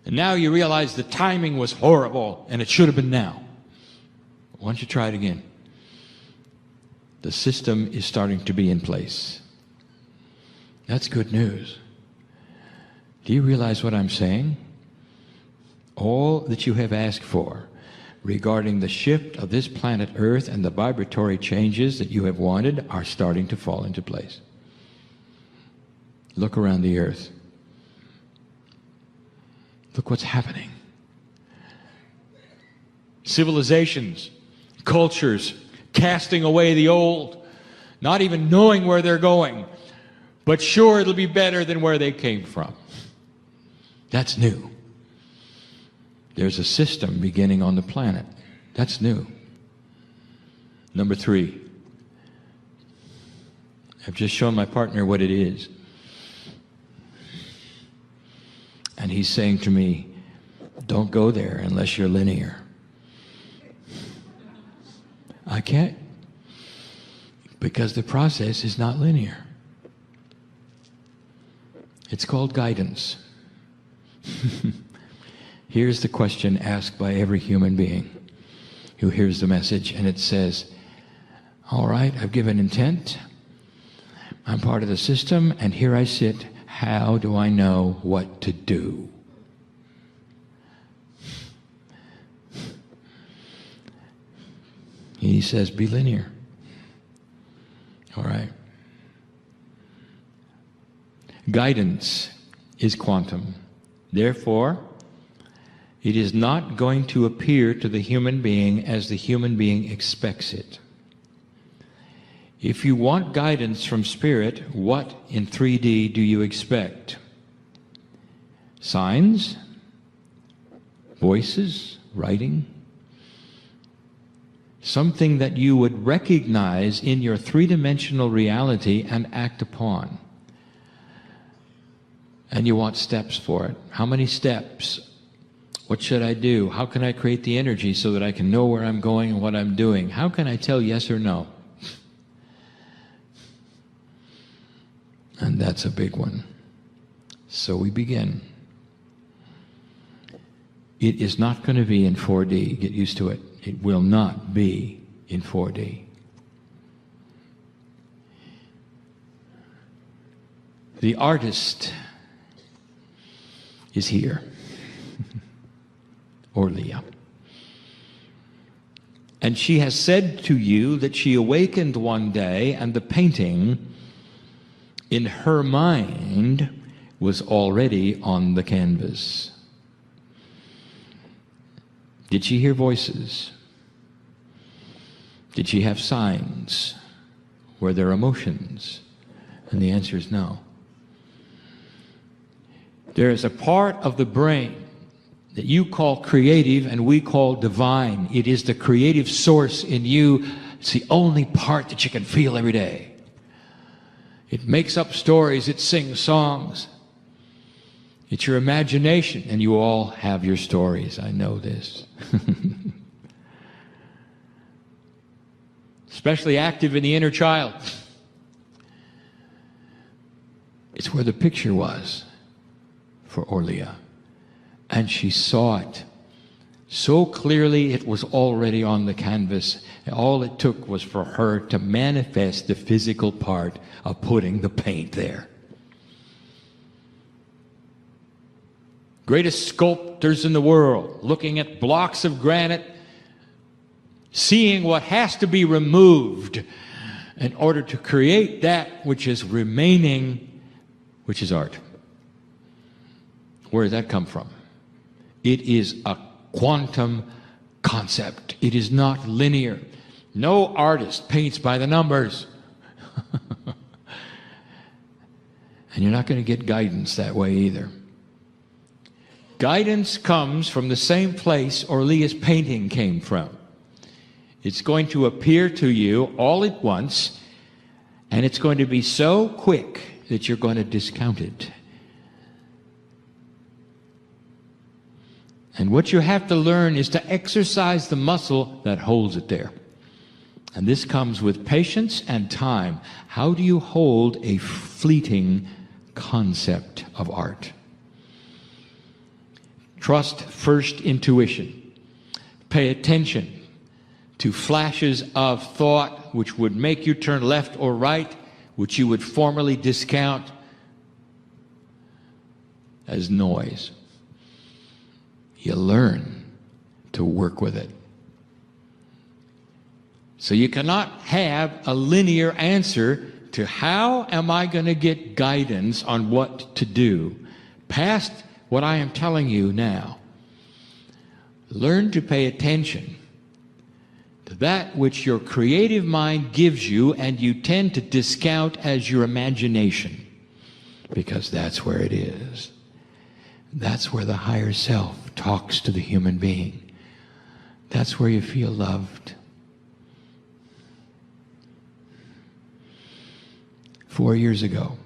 And now you realize the timing was horrible and it should have been now. Why don't you try it again? The system is starting to be in place. That's good news. Do you realize what I'm saying? All that you have asked for regarding the shift of this planet Earth and the vibratory changes that you have wanted are starting to fall into place. Look around the Earth. Look what's happening. Civilizations, cultures, casting away the old, not even knowing where they're going, but sure it'll be better than where they came from. That's new. There's a system beginning on the planet. That's new. Number 3. I've just shown my partner what it is. And he's saying to me, don't go there unless you're linear. I can't, because the process is not linear. It's called guidance. Here's the question asked by every human being who hears the message, and it says, all right, I've given intent. I'm part of the system, and here I sit. How do I know what to do? He says, be linear. All right. Guidance is quantum. Therefore, it is not going to appear to the human being as the human being expects it. If you want guidance from Spirit, what in 3D do you expect? Signs? Voices? Writing? Something that you would recognize in your three-dimensional reality and act upon. And you want steps for it. How many steps? What should I do? How can I create the energy so that I can know where I'm going and what I'm doing? How can I tell yes or no? And that's a big one. So we begin. It is not going to be in 4D. Get used to it. It will not be in 4D. The artist is here. Or Leah. And she has said to you that she awakened one day and the painting in her mind was already on the canvas. Did she hear voices? Did she have signs? Were there emotions? And the answer is no. There is a part of the brain that you call creative and we call divine. It is the creative source in you. It's the only part that you can feel every day. It makes up stories. It sings songs. It's your imagination, and you all have your stories. I know this. Especially active in the inner child. It's where the picture was for Orlia. And she saw it so clearly it was already on the canvas. All it took was for her to manifest the physical part of putting the paint there. Greatest sculptors in the world, looking at blocks of granite, seeing what has to be removed in order to create that which is remaining, which is art. Where did that come from? It is a quantum concept. It is not linear. No artist paints by the numbers. And you're not going to get guidance that way either. Guidance comes from the same place Orlia's painting came from. It's going to appear to you all at once, and it's going to be so quick that you're going to discount it. And what you have to learn is to exercise the muscle that holds it there. And this comes with patience and time. How do you hold a fleeting concept of art? Trust first intuition. Pay attention to flashes of thought which would make you turn left or right, which you would formerly discount as noise. You learn to work with it. So you cannot have a linear answer to how am I going to get guidance on what to do past what I am telling you now. Learn to pay attention to that which your creative mind gives you and you tend to discount as your imagination, because that's where it is. That's where the higher self talks to the human being. That's where you feel loved. 4 years ago,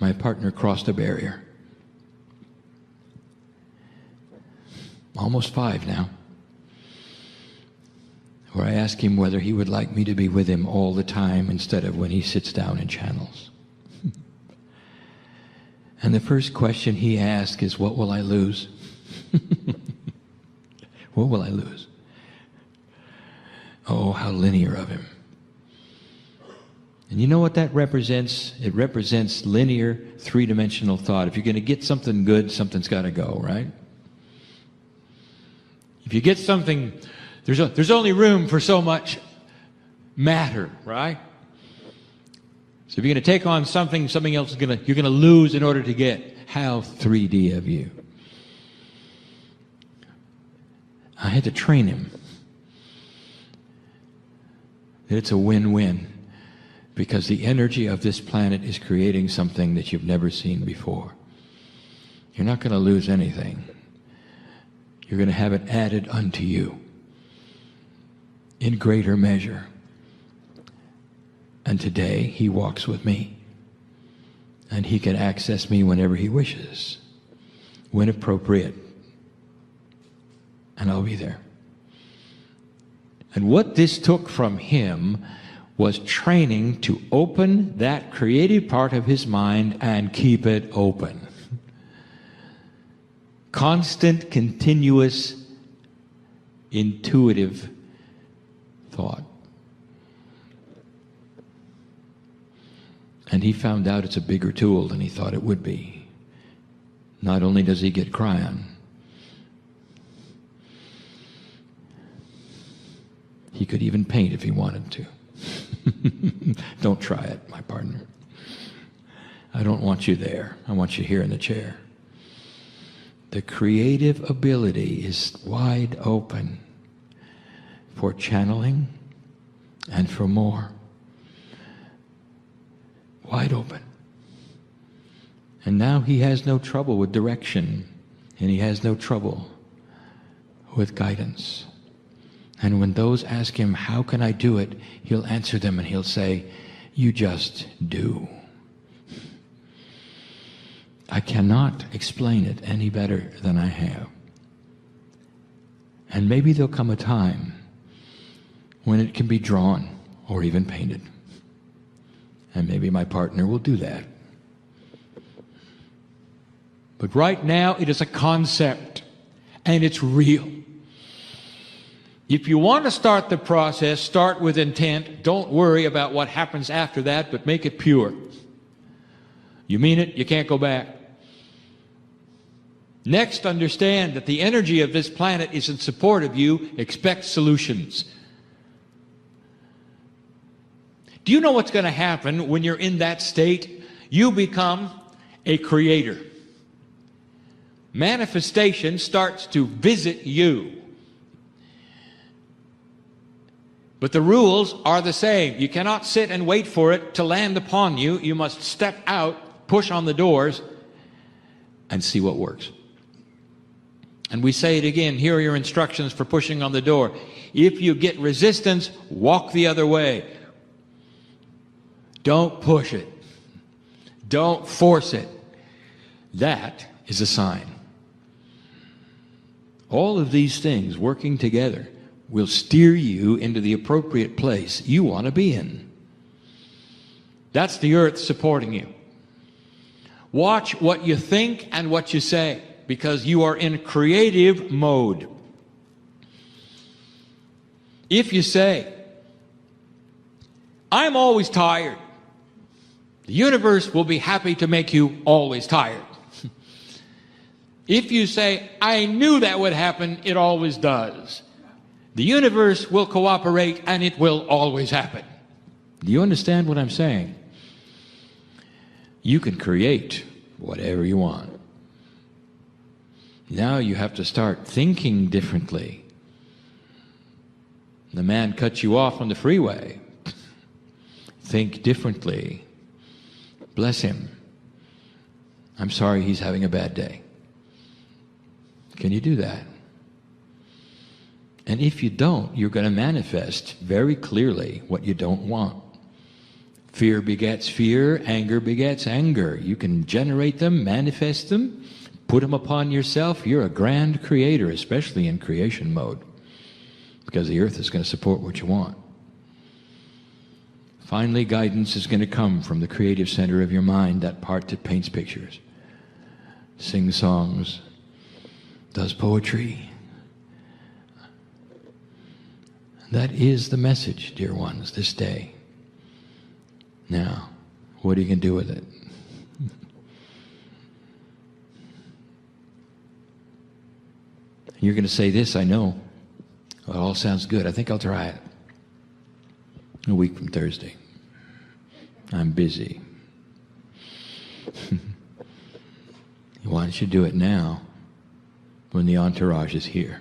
my partner crossed a barrier. Almost 5 now. Where I asked him whether he would like me to be with him all the time instead of when he sits down in channels. And the first question he asked is, what will I lose? What will I lose? Oh, how linear of him. And you know what that represents? It represents linear, three-dimensional thought. If you're going to get something good, something's got to go, right? If you get something, there's only room for so much matter, right? So if you're going to take on something else is you're going to lose in order to get. How 3D of you. I had to train him. It's a win-win, because the energy of this planet is creating something that you've never seen before. You're not going to lose anything. You're going to have it added unto you in greater measure. And today, he walks with me. And he can access me whenever he wishes, when appropriate. And I'll be there. And what this took from him was training to open that creative part of his mind and keep it open. Constant, continuous, intuitive thought. And he found out it's a bigger tool than he thought it would be. Not only does he get Kryon, he could even paint if he wanted to. Don't try it, my partner. I don't want you there. I want you here in the chair. The creative ability is wide open for channeling and for more. Wide open. And now he has no trouble with direction, and he has no trouble with guidance. And when those ask him, how can I do it? He'll answer them and he'll say, you just do. I cannot explain it any better than I have. And maybe there'll come a time when it can be drawn or even painted. And maybe my partner will do that. But right now it is a concept, and it's real. If you want to start the process, start with intent. Don't worry about what happens after that, but make it pure. You mean it, you can't go back. Next, understand that the energy of this planet is in support of you. Expect solutions. Do you know what's going to happen when you're in that state? You become a creator. Manifestation starts to visit you. But the rules are the same. You cannot sit and wait for it to land upon you. You must step out, push on the doors, and see what works. And we say it again. Here are your instructions for pushing on the door. If you get resistance, walk the other way. Don't push it. Don't force it. That is a sign. All of these things working together will steer you into the appropriate place you want to be in. That's the earth supporting you. Watch what you think and what you say, because you are in creative mode. If you say, I'm always tired, the universe will be happy to make you always tired. If you say, I knew that would happen, it always does, the universe will cooperate and it will always happen. Do you understand what I'm saying? You can create whatever you want. Now you have to start thinking differently. The man cuts you off on the freeway. Think differently. Bless him. I'm sorry he's having a bad day. Can you do that? And if you don't, you're going to manifest very clearly what you don't want. Fear begets fear, anger begets anger. You can generate them, manifest them, put them upon yourself. You're a grand creator, especially in creation mode, because the earth is going to support what you want. Finally, guidance is going to come from the creative center of your mind, that part that paints pictures, sings songs, does poetry. That is the message, dear ones, this day. Now, what are you going to do with it? You're going to say this, I know. Well, it all sounds good. I think I'll try it. A week from Thursday. I'm busy. Why don't you do it now when the entourage is here?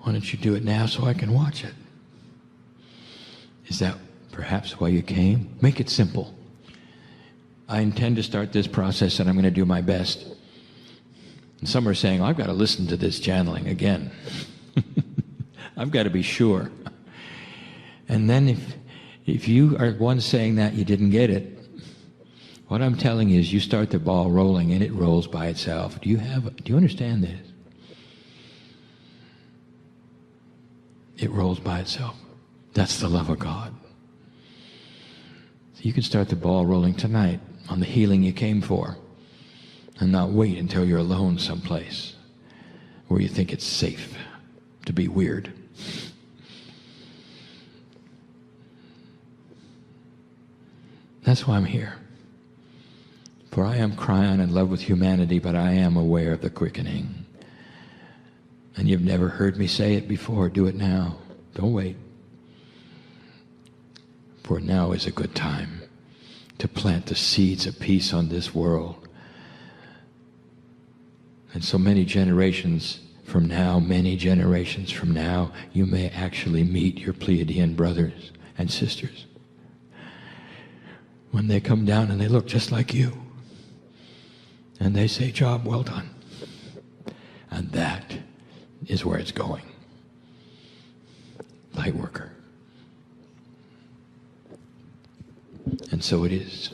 Why don't you do it now so I can watch it? Is that perhaps why you came? Make it simple. I intend to start this process and I'm going to do my best. And some are saying, I've got to listen to this channeling again. I've got to be sure. And then if you are one saying that you didn't get it, what I'm telling you is you start the ball rolling and it rolls by itself. Do you understand this? It rolls by itself. That's the love of God. So you can start the ball rolling tonight on the healing you came for, and not wait until you're alone someplace where you think it's safe to be weird. That's why I'm here. For I am Kryon in love with humanity, but I am aware of the quickening. And you've never heard me say it before. Do it now. Don't wait. For now is a good time to plant the seeds of peace on this world. And so many generations from now, you may actually meet your Pleiadian brothers and sisters. When they come down and they look just like you, and they say, job well done. And that is where it's going. Light worker. And so it is.